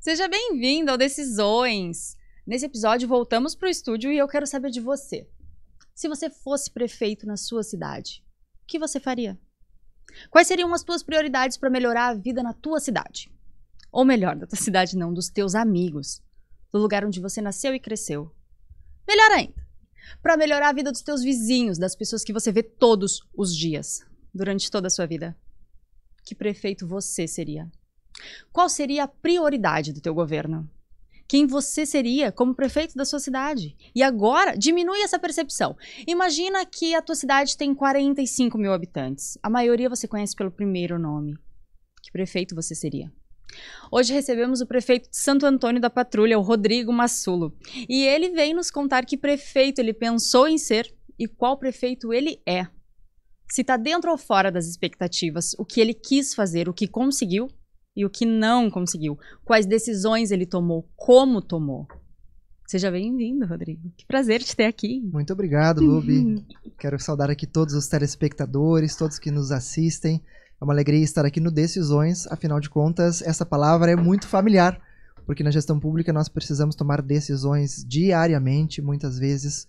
Seja bem-vindo ao Decisões. Nesse episódio voltamos para o estúdio e eu quero saber de você. Se você fosse prefeito na sua cidade, o que você faria? Quais seriam as tuas prioridades para melhorar a vida na tua cidade? Ou melhor, da tua cidade não, dos teus amigos, do lugar onde você nasceu e cresceu. Melhor ainda, para melhorar a vida dos teus vizinhos, das pessoas que você vê todos os dias, durante toda a sua vida. Que prefeito você seria? Qual seria a prioridade do teu governo? Quem você seria como prefeito da sua cidade? E agora, diminui essa percepção. Imagina que a tua cidade tem 45 mil habitantes. A maioria você conhece pelo primeiro nome. Que prefeito você seria? Hoje recebemos o prefeito de Santo Antônio da Patrulha, o Rodrigo Massulo. E ele vem nos contar que prefeito ele pensou em ser e qual prefeito ele é. Se está dentro ou fora das expectativas, o que ele quis fazer, o que conseguiu e o que não conseguiu. Quais decisões ele tomou, como tomou. Seja bem-vindo, Rodrigo. Que prazer te ter aqui. Muito obrigado, Luby. Quero saudar aqui todos os telespectadores, todos que nos assistem. É uma alegria estar aqui no Decisões. Afinal de contas, essa palavra é muito familiar, porque na gestão pública nós precisamos tomar decisões diariamente, muitas vezes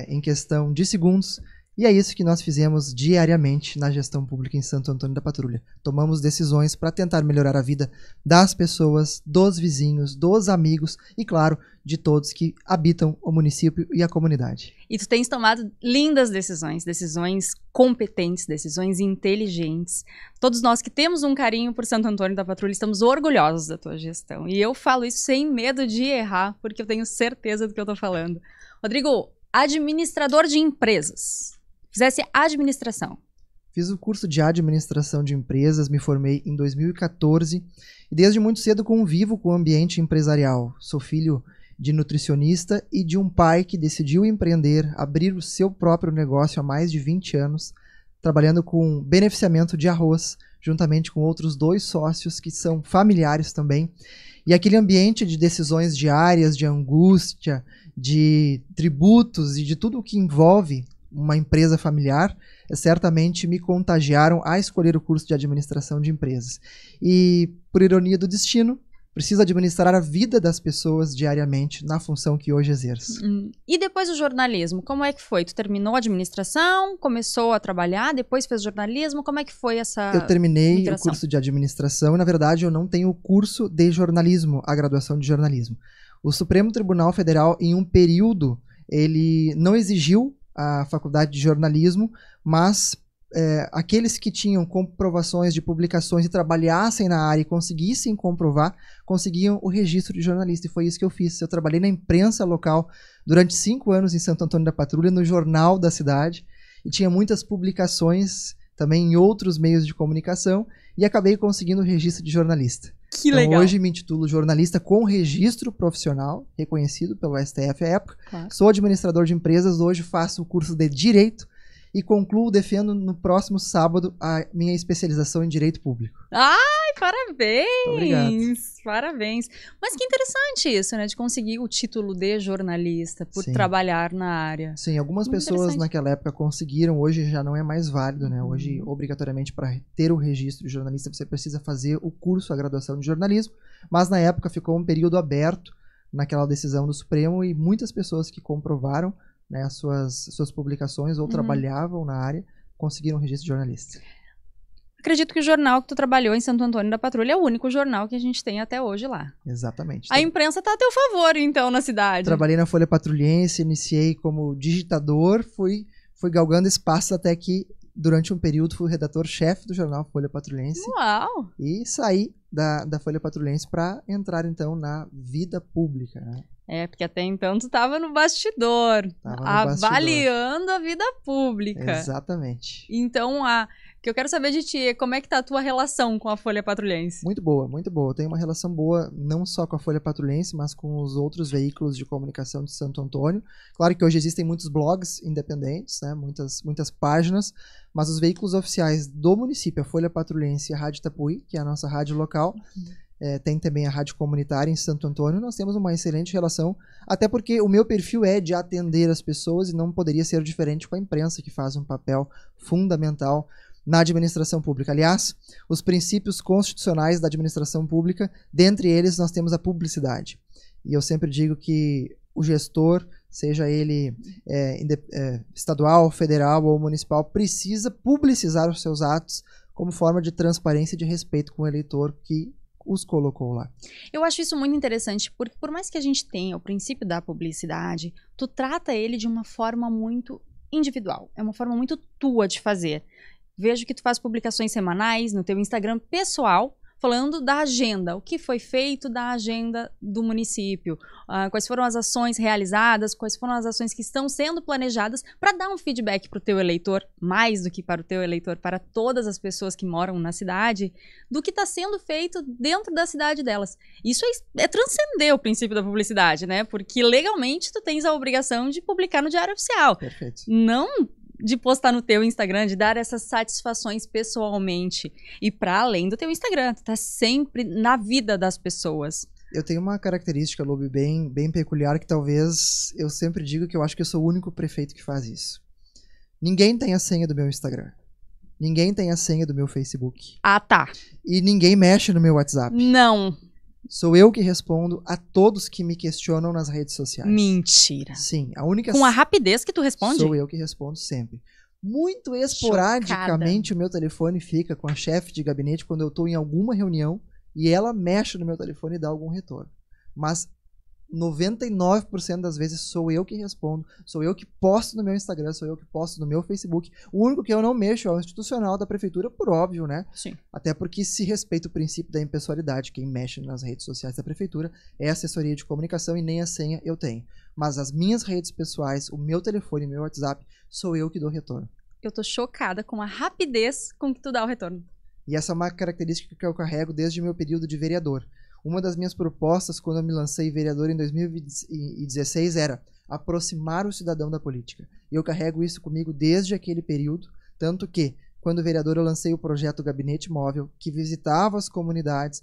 em questão de segundos. E é isso que nós fizemos diariamente na gestão pública em Santo Antônio da Patrulha. Tomamos decisões para tentar melhorar a vida das pessoas, dos vizinhos, dos amigos e, claro, de todos que habitam o município e a comunidade. E tu tens tomado lindas decisões, decisões competentes, decisões inteligentes. Todos nós que temos um carinho por Santo Antônio da Patrulha estamos orgulhosos da tua gestão. E eu falo isso sem medo de errar, porque eu tenho certeza do que eu estou falando. Rodrigo, administrador de empresas. Fizesse administração. Fiz o curso de administração de empresas, me formei em 2014 e desde muito cedo convivo com o ambiente empresarial. Sou filho de nutricionista e de um pai que decidiu empreender, abrir o seu próprio negócio há mais de 20 anos, trabalhando com beneficiamento de arroz, juntamente com outros 2 sócios que são familiares também. E aquele ambiente de decisões diárias, de angústia, de tributos e de tudo o que envolve uma empresa familiar, certamente me contagiaram a escolher o curso de administração de empresas. E, por ironia do destino, preciso administrar a vida das pessoas diariamente na função que hoje exerço. E depois o jornalismo, como é que foi? Tu terminou a administração, começou a trabalhar, depois fez jornalismo, como é que foi essa Eu terminei migração? O curso de administração e, na verdade, eu não tenho o curso de jornalismo, a graduação de jornalismo. O Supremo Tribunal Federal, em um período, ele não exigiu a faculdade de jornalismo, mas aqueles que tinham comprovações de publicações e trabalhassem na área e conseguissem comprovar, conseguiam o registro de jornalista, e foi isso que eu fiz. Eu trabalhei na imprensa local durante 5 anos em Santo Antônio da Patrulha, no jornal da cidade, e tinha muitas publicações também em outros meios de comunicação, e acabei conseguindo o registro de jornalista. Que legal. Então, hoje me intitulo jornalista com registro profissional, reconhecido pelo STF à época. Claro. Sou administrador de empresas, hoje faço o curso de Direito e concluo, defendo no próximo sábado a minha especialização em Direito Público. Ai, parabéns! Obrigado. Parabéns. Mas que interessante isso, né? De conseguir o título de jornalista por Sim. trabalhar na área. Sim, algumas Muito pessoas interessante. naquela época conseguiram, hoje já não é mais válido, né? Hoje, obrigatoriamente, para ter o registro de jornalista, você precisa fazer o curso, a graduação de jornalismo, mas na época ficou um período aberto naquela decisão do Supremo e muitas pessoas que comprovaram, né, as suas publicações ou trabalhavam na área, conseguiram o registro de jornalista. Acredito que o jornal que tu trabalhou em Santo Antônio da Patrulha é o único jornal que a gente tem até hoje lá. Exatamente. A imprensa tá a teu favor, então, na cidade. Trabalhei na Folha Patrulhense, iniciei como digitador, fui galgando espaços até que, durante um período, fui redator-chefe do jornal Folha Patrulhense. Uau! E saí da Folha Patrulhense para entrar, então, na vida pública, né? Porque até então tu estava no bastidor, avaliando a vida pública. Exatamente. Então, o que eu quero saber de ti é como é que tá a tua relação com a Folha Patrulhense? Muito boa, muito boa. Eu tenho uma relação boa não só com a Folha Patrulhense, mas com os outros veículos de comunicação de Santo Antônio. Claro que hoje existem muitos blogs independentes, né? Muitas páginas, mas os veículos oficiais do município, a Folha Patrulhense e a Rádio Itapuí, que é a nossa rádio local, tem também a rádio comunitária em Santo Antônio, nós temos uma excelente relação, até porque o meu perfil é de atender as pessoas e não poderia ser diferente com a imprensa, que faz um papel fundamental na administração pública. Aliás, os princípios constitucionais da administração pública, dentre eles nós temos a publicidade. E eu sempre digo que o gestor, seja ele estadual, federal ou municipal, precisa publicizar os seus atos como forma de transparência e de respeito com o eleitor que os colocou lá. Eu acho isso muito interessante, porque por mais que a gente tenha o princípio da publicidade, tu trata ele de uma forma muito individual. É uma forma muito tua de fazer. Vejo que tu faz publicações semanais no teu Instagram pessoal, falando da agenda, o que foi feito da agenda do município, quais foram as ações realizadas, quais foram as ações que estão sendo planejadas, para dar um feedback para o teu eleitor, mais do que para o teu eleitor, para todas as pessoas que moram na cidade, do que está sendo feito dentro da cidade delas. Isso é transcender o princípio da publicidade, né? Porque legalmente tu tens a obrigação de publicar no Diário Oficial. Perfeito. Não de postar no teu Instagram, de dar essas satisfações pessoalmente. E para além do teu Instagram, tu tá sempre na vida das pessoas. Eu tenho uma característica, Lobi, bem peculiar, que talvez eu sempre digo que eu acho que eu sou o único prefeito que faz isso. Ninguém tem a senha do meu Instagram. Ninguém tem a senha do meu Facebook. Ah, tá. E ninguém mexe no meu WhatsApp. Não. Sou eu que respondo a todos que me questionam nas redes sociais. Mentira. Sim, a única... Com a rapidez que tu responde? Sou eu que respondo sempre. Muito esporadicamente o meu telefone fica com a chefe de gabinete quando eu estou em alguma reunião e ela mexe no meu telefone e dá algum retorno. Mas 99% das vezes sou eu que respondo, sou eu que posto no meu Instagram, sou eu que posto no meu Facebook. O único que eu não mexo é o institucional da prefeitura, por óbvio, né? Sim. Até porque se respeita o princípio da impessoalidade. Quem mexe nas redes sociais da prefeitura é a assessoria de comunicação e nem a senha eu tenho. Mas as minhas redes pessoais, o meu telefone, o meu WhatsApp, sou eu que dou retorno. Eu tô chocada com a rapidez com que tu dá o retorno. E essa é uma característica que eu carrego desde o meu período de vereador. Uma das minhas propostas quando eu me lancei vereador em 2016 era aproximar o cidadão da política. E eu carrego isso comigo desde aquele período, tanto que, quando vereador, eu lancei o projeto Gabinete Móvel, que visitava as comunidades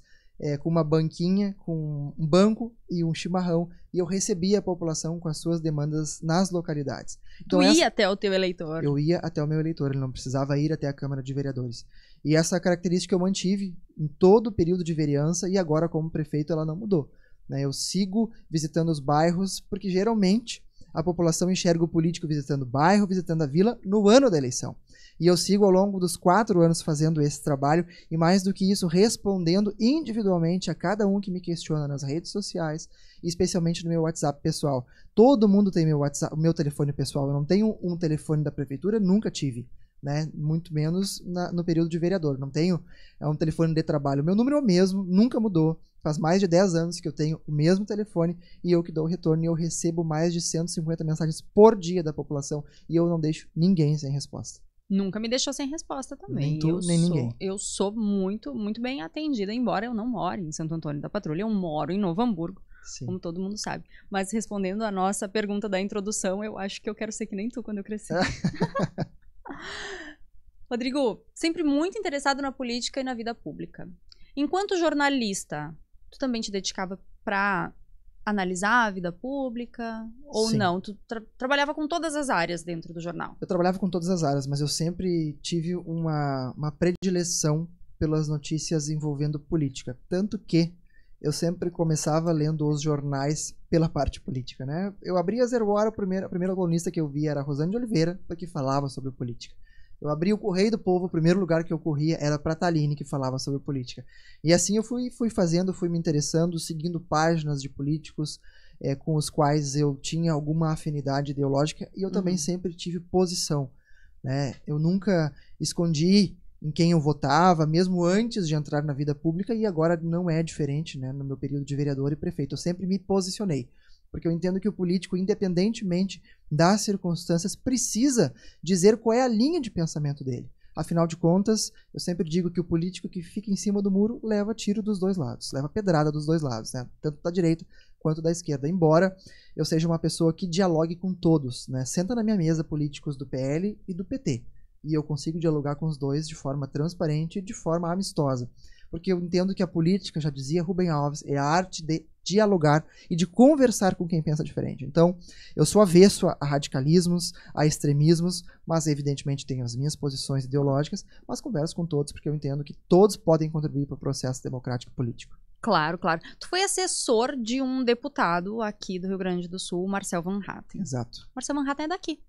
com uma banquinha, com um banco e um chimarrão, e eu recebia a população com as suas demandas nas localidades. Então, tu ia até o teu eleitor. Eu ia até o meu eleitor, ele não precisava ir até a Câmara de Vereadores. E essa característica eu mantive em todo o período de vereança e agora como prefeito ela não mudou. Né? Eu sigo visitando os bairros porque geralmente a população enxerga o político visitando o bairro, visitando a vila no ano da eleição. E eu sigo ao longo dos 4 anos fazendo esse trabalho e mais do que isso, respondendo individualmente a cada um que me questiona nas redes sociais, especialmente no meu WhatsApp pessoal. Todo mundo tem meu WhatsApp, o meu telefone pessoal. Eu não tenho um telefone da prefeitura, nunca tive. Né? Muito menos no período de vereador. Não tenho um telefone de trabalho. Meu número é o mesmo, nunca mudou. Faz mais de 10 anos que eu tenho o mesmo telefone e eu que dou o retorno e eu recebo mais de 150 mensagens por dia da população e eu não deixo ninguém sem resposta. Nunca me deixou sem resposta também. Nem tu, nem ninguém. Eu sou muito, muito bem atendida, embora eu não more em Santo Antônio da Patrulha, eu moro em Novo Hamburgo, Sim. como todo mundo sabe. Mas respondendo a nossa pergunta da introdução, eu acho que eu quero ser que nem tu quando eu crescer. Rodrigo, sempre muito interessado na política e na vida pública. Enquanto jornalista, tu também te dedicava para analisar a vida pública? Ou Sim. não? Tu trabalhava com todas as áreas dentro do jornal? Eu trabalhava com todas as áreas, mas eu sempre tive uma predileção pelas notícias envolvendo política. Tanto que eu sempre começava lendo os jornais pela parte política, né? Eu abria a Zero Hora, a primeira colunista que eu via era a Rosane de Oliveira, que falava sobre política. Eu abri o Correio do Povo, o primeiro lugar que eu corria era para a Taline, que falava sobre política. E assim eu fui fazendo, fui me interessando, seguindo páginas de políticos com os quais eu tinha alguma afinidade ideológica e eu também sempre tive posição. Né? Eu nunca escondi em quem eu votava, mesmo antes de entrar na vida pública, e agora não é diferente, né? No meu período de vereador e prefeito. Eu sempre me posicionei. Porque eu entendo que o político, independentemente das circunstâncias, precisa dizer qual é a linha de pensamento dele. Afinal de contas, eu sempre digo que o político que fica em cima do muro leva tiro dos dois lados, leva pedrada dos dois lados, né? Tanto da direita quanto da esquerda. Embora eu seja uma pessoa que dialogue com todos, né? Senta na minha mesa políticos do PL e do PT. E eu consigo dialogar com os dois de forma transparente e de forma amistosa. Porque eu entendo que a política, já dizia Rubem Alves, é a arte de dialogar e de conversar com quem pensa diferente. Então, eu sou avesso a radicalismos, a extremismos, mas evidentemente tenho as minhas posições ideológicas, mas converso com todos porque eu entendo que todos podem contribuir para o processo democrático e político. Claro, claro. Tu foi assessor de um deputado aqui do Rio Grande do Sul, Marcel Van Hatten. Exato. Marcel Van Hatten é daqui.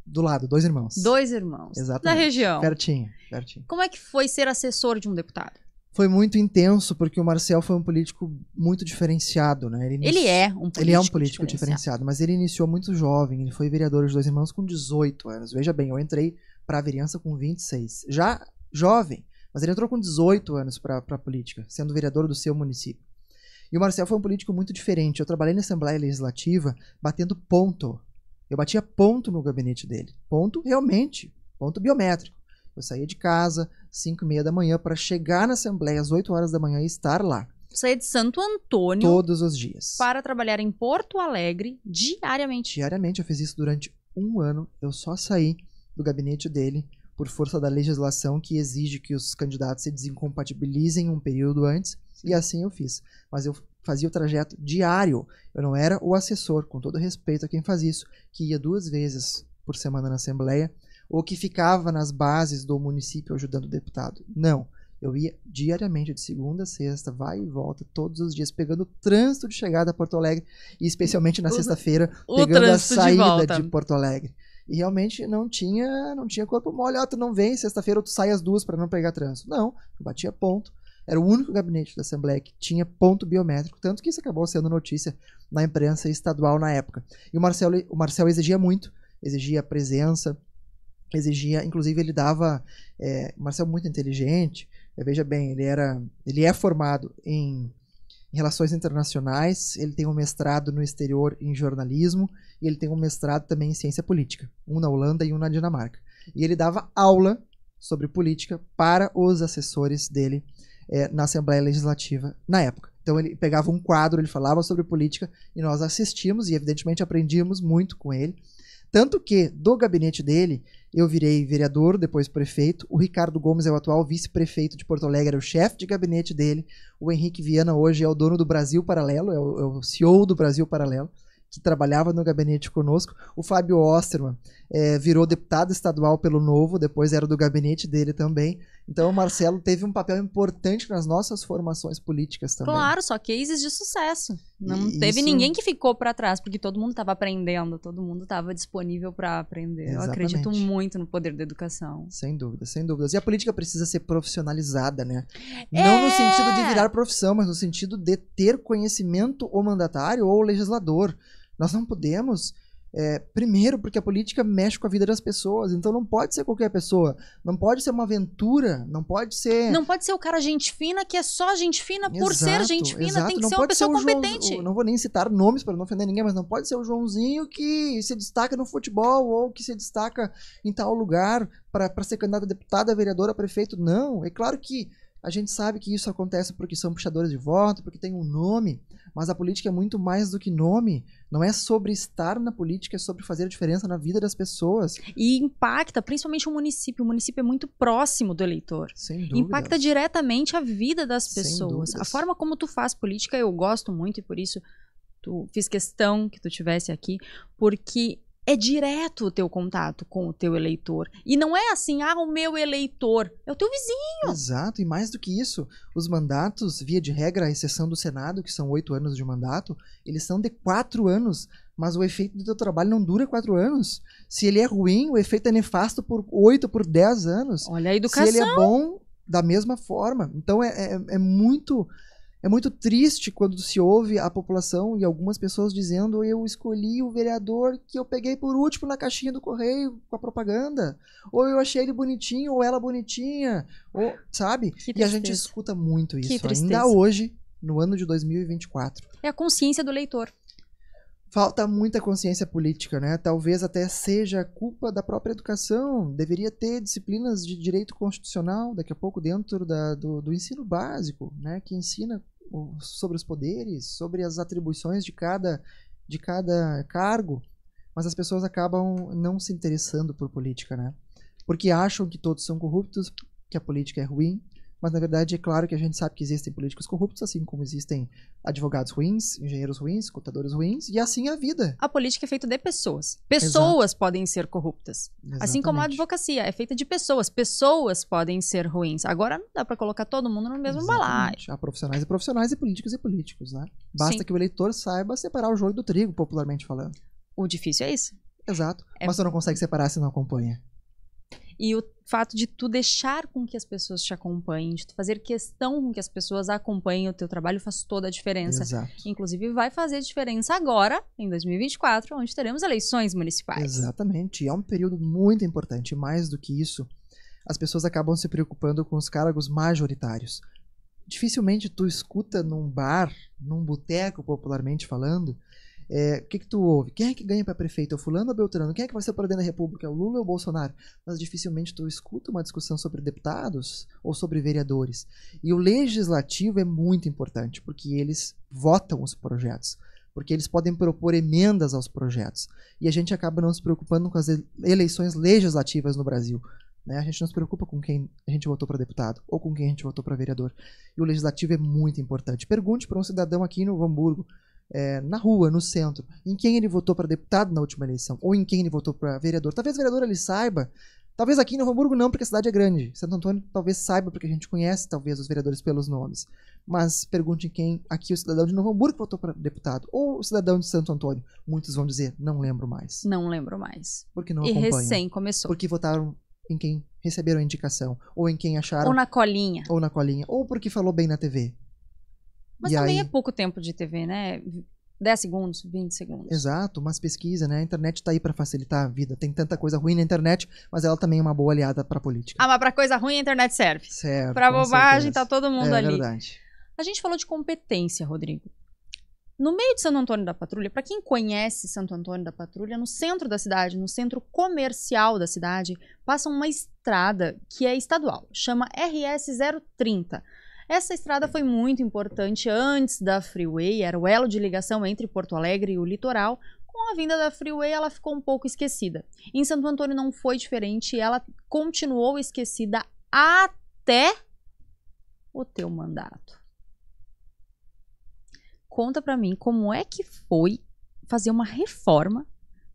Do lado, 2 irmãos. 2 irmãos. Exatamente. Da região. Pertinho, pertinho. Como é que foi ser assessor de um deputado? Foi muito intenso, porque o Marcel foi um político muito diferenciado, né? Ele é um político diferenciado, mas ele iniciou muito jovem. Ele foi vereador dos 2 irmãos com 18 anos. Veja bem, eu entrei para a vereança com 26. Já jovem, mas ele entrou com 18 anos para a política, sendo vereador do seu município. E o Marcel foi um político muito diferente. Eu trabalhei na Assembleia Legislativa batendo ponto. Eu batia ponto no gabinete dele. Ponto realmente. Ponto biométrico. Eu saía de casa, 5h30 da manhã, para chegar na Assembleia às 8 horas da manhã e estar lá. Saía de Santo Antônio todos os dias. Para trabalhar em Porto Alegre diariamente. Diariamente, eu fiz isso durante 1 ano. Eu só saí do gabinete dele por força da legislação que exige que os candidatos se desincompatibilizem um período antes. E assim eu fiz. Mas eu fazia o trajeto diário. Eu não era o assessor, com todo respeito a quem faz isso, que ia 2 vezes por semana na Assembleia, ou que ficava nas bases do município ajudando o deputado. Não. Eu ia diariamente, de segunda a sexta, vai e volta, todos os dias, pegando o trânsito de chegada a Porto Alegre, e especialmente na sexta-feira, pegando a saída de Porto Alegre. E realmente não tinha corpo mole. Tu não vem, sexta-feira tu sai às 2 para não pegar trânsito. Não, eu batia ponto. Era o único gabinete da Assembleia que tinha ponto biométrico, tanto que isso acabou sendo notícia na imprensa estadual na época. E o Marcel exigia muito, exigia presença, exigia, inclusive ele dava, o Marcel muito inteligente, veja bem, ele é formado em relações internacionais, ele tem um mestrado no exterior em jornalismo, e ele tem um mestrado também em ciência política, um na Holanda e um na Dinamarca. E ele dava aula sobre política para os assessores dele na Assembleia Legislativa na época. Então ele pegava um quadro, ele falava sobre política, e nós assistimos e evidentemente aprendíamos muito com ele. Tanto que, do gabinete dele, eu virei vereador, depois prefeito. O Ricardo Gomes é o atual vice-prefeito de Porto Alegre, era o chefe de gabinete dele. O Henrique Viana hoje é o dono do Brasil Paralelo, é o CEO do Brasil Paralelo, que trabalhava no gabinete conosco. O Fábio Osterman virou deputado estadual pelo Novo, depois era do gabinete dele também. Então o Marcelo teve um papel importante nas nossas formações políticas também. Claro, só cases de sucesso. Não teve ninguém que ficou para trás, porque todo mundo estava aprendendo, todo mundo estava disponível para aprender. Exatamente. Eu acredito muito no poder da educação. Sem dúvidas, sem dúvidas. E a política precisa ser profissionalizada, né? Não no sentido de virar profissão, mas no sentido de ter conhecimento ou mandatário ou legislador. Nós não podemos... primeiro, porque a política mexe com a vida das pessoas, então não pode ser qualquer pessoa, não pode ser uma aventura, não pode ser... Não pode ser o cara gente fina que é só gente fina por ser gente fina, exato. tem que não ser uma pessoa competente. Não vou nem citar nomes para não ofender ninguém, mas não pode ser o Joãozinho que se destaca no futebol ou que se destaca em tal lugar para ser candidato a deputado, a vereador, a prefeito. Não, é claro que a gente sabe que isso acontece porque são puxadores de voto, porque tem um nome, mas a política é muito mais do que nome. Não é sobre estar na política, é sobre fazer a diferença na vida das pessoas. E impacta, principalmente o município. O município é muito próximo do eleitor. Sem dúvida. Impacta diretamente a vida das pessoas. Sem A forma como tu faz política eu gosto muito, e por isso fiz questão que tu estivesse aqui, porque é direto o teu contato com o teu eleitor. E não é assim, o meu eleitor, é o teu vizinho. Exato, e mais do que isso, os mandatos, via de regra, à exceção do Senado, que são 8 anos de mandato, eles são de 4 anos, mas o efeito do teu trabalho não dura 4 anos. Se ele é ruim, o efeito é nefasto por 8, por 10 anos. Olha a educação. Se ele é bom, da mesma forma. Então é muito triste quando se ouve a população e algumas pessoas dizendo: eu escolhi o vereador que eu peguei por último na caixinha do correio com a propaganda, ou eu achei ele bonitinho, ou ela bonitinha, ou, sabe? E a gente escuta muito isso ainda hoje, no ano de 2024. É a consciência do eleitor. Falta muita consciência política, né? Talvez até seja culpa da própria educação. Deveria ter disciplinas de direito constitucional daqui a pouco dentro do ensino básico, né? Que ensina sobre os poderes, sobre as atribuições de cada cargo. Mas as pessoas acabam não se interessando por política, né? Porque acham que todos são corruptos, que a política é ruim, Mas, na verdade, é claro que a gente sabe que existem políticos corruptos, assim como existem advogados ruins, engenheiros ruins, contadores ruins, e assim é a vida. A política é feita de pessoas. Pessoas podem ser corruptas. Assim como a Exatamente. advocacia é feita de pessoas. Pessoas podem ser ruins. Agora não dá pra colocar todo mundo no mesmo balaio. Exatamente. Há profissionais e profissionais e políticos, né? Basta Sim. que o eleitor saiba separar o joio do trigo, popularmente falando. O difícil é isso. Exato. Mas tu não consegue separar se não acompanha. E o fato de tu deixar com que as pessoas te acompanhem, de tu fazer questão com que as pessoas acompanhem o teu trabalho faz toda a diferença. Exato. Inclusive vai fazer diferença agora, em 2024, onde teremos eleições municipais. Exatamente. E é um período muito importante. Mais do que isso, as pessoas acabam se preocupando com os cargos majoritários. Dificilmente tu escuta num bar, num boteco, popularmente falando, o que tu ouve? Quem é que ganha para prefeito? É o fulano ou Beltrano? Quem é que vai ser o presidente da república? É o Lula ou o Bolsonaro? Mas dificilmente tu escuta uma discussão sobre deputados ou sobre vereadores. E o legislativo é muito importante, porque eles votam os projetos. Porque eles podem propor emendas aos projetos. E a gente acaba não se preocupando com as eleições legislativas no Brasil. Né? A gente não se preocupa com quem a gente votou para deputado ou com quem a gente votou para vereador. E o legislativo é muito importante. Pergunte para um cidadão aqui no Hamburgo, na rua, no centro, em quem ele votou para deputado na última eleição, ou em quem ele votou para vereador. Talvez o vereador ele saiba, talvez aqui no Hamburgo não, porque a cidade é grande. Santo Antônio talvez saiba, porque a gente conhece talvez os vereadores pelos nomes. Mas pergunte quem aqui o cidadão de Novo Hamburgo votou para deputado, ou o cidadão de Santo Antônio. Muitos vão dizer, não lembro mais. Não lembro mais. Porque não E acompanham. recém começou. Porque votaram em quem receberam a indicação, ou em quem acharam, Ou na colinha. ou porque falou bem na TV. Mas E também aí- é pouco tempo de TV, né? 10 segundos, 20 segundos. Exato, mas pesquisa, né? A internet tá aí para facilitar a vida. Tem tanta coisa ruim na internet, mas ela também é uma boa aliada para política. Ah, mas pra coisa ruim a internet serve. Certo. Pra com bobagem certeza. tá todo mundo É ali. verdade. A gente falou de competência, Rodrigo. No meio de Santo Antônio da Patrulha, pra quem conhece Santo Antônio da Patrulha, no centro da cidade, no centro comercial da cidade, passa uma estrada que é estadual, chama RS 030. Essa estrada foi muito importante antes da Freeway, era o elo de ligação entre Porto Alegre e o litoral. Com a vinda da Freeway, ela ficou um pouco esquecida. Em Santo Antônio não foi diferente, ela continuou esquecida até o teu mandato. Conta pra mim como é que foi fazer uma reforma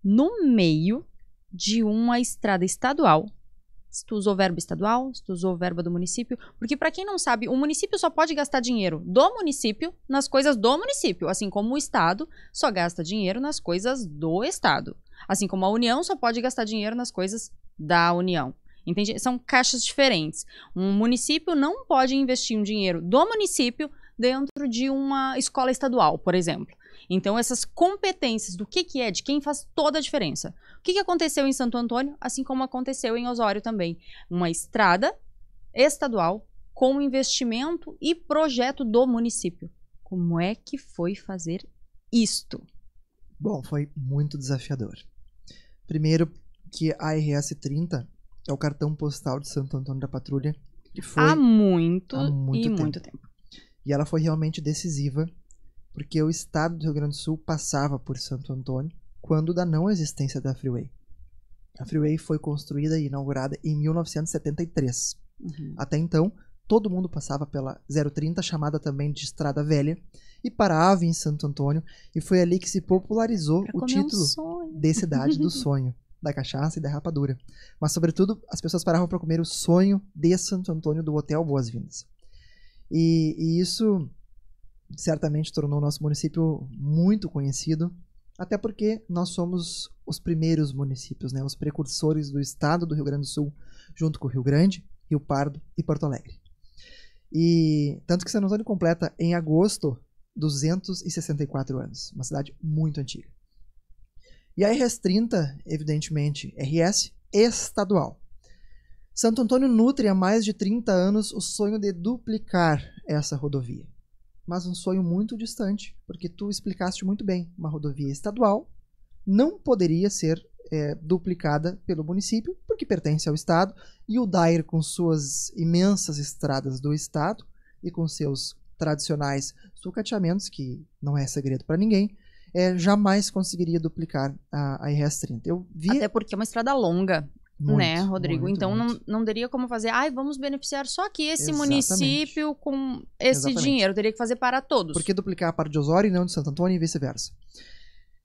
no meio de uma estrada estadual. Se tu usou verba estadual, se tu usou verba do município. Porque pra quem não sabe, o município só pode gastar dinheiro do município nas coisas do município. Assim como o estado só gasta dinheiro nas coisas do estado. Assim como a União só pode gastar dinheiro nas coisas da União. Entende? São caixas diferentes. Um município não pode investir um dinheiro do município dentro de uma escola estadual, por exemplo. Então, essas competências do que é, de quem faz toda a diferença. O que aconteceu em Santo Antônio, assim como aconteceu em Osório também. Uma estrada estadual com investimento e projeto do município. Como é que foi fazer isto? Bom, foi muito desafiador. Primeiro que a RS 30 é o cartão postal de Santo Antônio da Patrulha, que foi Há muito tempo. E ela foi realmente decisiva, porque o estado do Rio Grande do Sul passava por Santo Antônio quando da não existência da Freeway. A Freeway foi construída e inaugurada em 1973. Até então, todo mundo passava pela 030, chamada também de Estrada Velha, e parava em Santo Antônio, e foi ali que se popularizou o título de Cidade do Sonho, da cachaça e da rapadura. Mas, sobretudo, as pessoas paravam para comer o sonho de Santo Antônio do Hotel Boas-Vindas. E isso certamente tornou o nosso município muito conhecido, até porque nós somos os primeiros municípios, né, os precursores do estado do Rio Grande do Sul, junto com o Rio Grande, Rio Pardo e Porto Alegre. E tanto que Santo Antônio completa em agosto 264 anos, uma cidade muito antiga. E a RS 30, evidentemente, RS estadual. Santo Antônio nutre há mais de 30 anos o sonho de duplicar essa rodovia. Mas um sonho muito distante, porque tu explicaste muito bem, uma rodovia estadual não poderia ser duplicada pelo município, porque pertence ao estado, e o DAIR, com suas imensas estradas do estado e com seus tradicionais sucateamentos, que não é segredo para ninguém, jamais conseguiria duplicar a RS 30. Até porque é uma estrada longa. Muito, né, Rodrigo? muito, Então muito. não teria como fazer, vamos beneficiar só aqui esse Exatamente. município com esse Exatamente. dinheiro. Teria que fazer para todos. Por que duplicar a parte de Osório e não de Santo Antônio e vice-versa?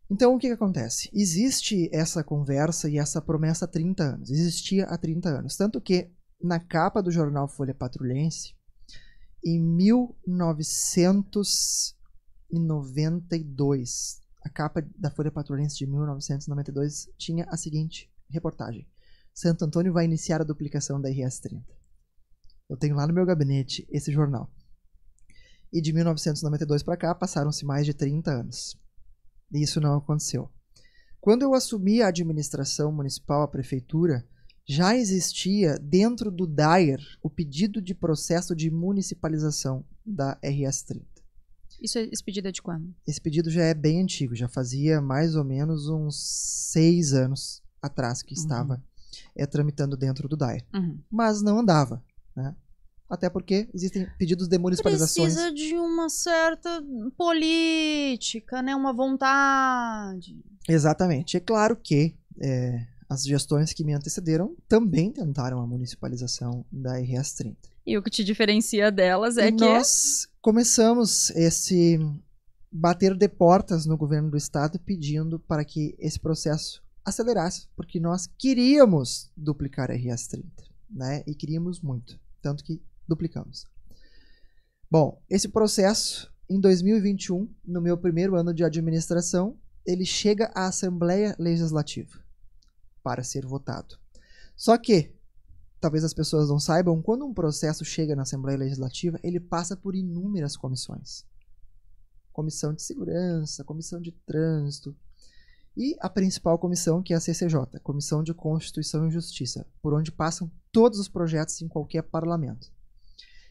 Então, o que acontece? Existe essa conversa e essa promessa há 30 anos. Existia há 30 anos. Tanto que, na capa do jornal Folha Patrulhense, em 1992, a capa da Folha Patrulhense de 1992 tinha a seguinte reportagem: Santo Antônio vai iniciar a duplicação da RS-30. Eu tenho lá no meu gabinete esse jornal. E de 1992 para cá passaram-se mais de 30 anos. E isso não aconteceu. Quando eu assumi a administração municipal, a prefeitura, já existia dentro do DAER o pedido de processo de municipalização da RS-30. Esse pedido é de quando? Esse pedido já é bem antigo, já fazia mais ou menos uns 6 anos atrás que estava tramitando dentro do DAER. Mas não andava, né? Até porque existem pedidos de municipalizações. Precisa de uma certa política, né? Uma vontade. Exatamente. É claro que as gestões que me antecederam também tentaram a municipalização da RS-30. E o que te diferencia delas é que... nós começamos esse bater de portas no governo do estado pedindo para que esse processo acelerasse, porque nós queríamos duplicar a RS-30, né? E queríamos muito, tanto que duplicamos. Bom, esse processo, em 2021, no meu primeiro ano de administração, ele chega à Assembleia Legislativa para ser votado. Só que, talvez as pessoas não saibam, quando um processo chega na Assembleia Legislativa, ele passa por inúmeras comissões. Comissão de Segurança, Comissão de Trânsito e a principal comissão, que é a CCJ, Comissão de Constituição e Justiça, por onde passam todos os projetos em qualquer parlamento.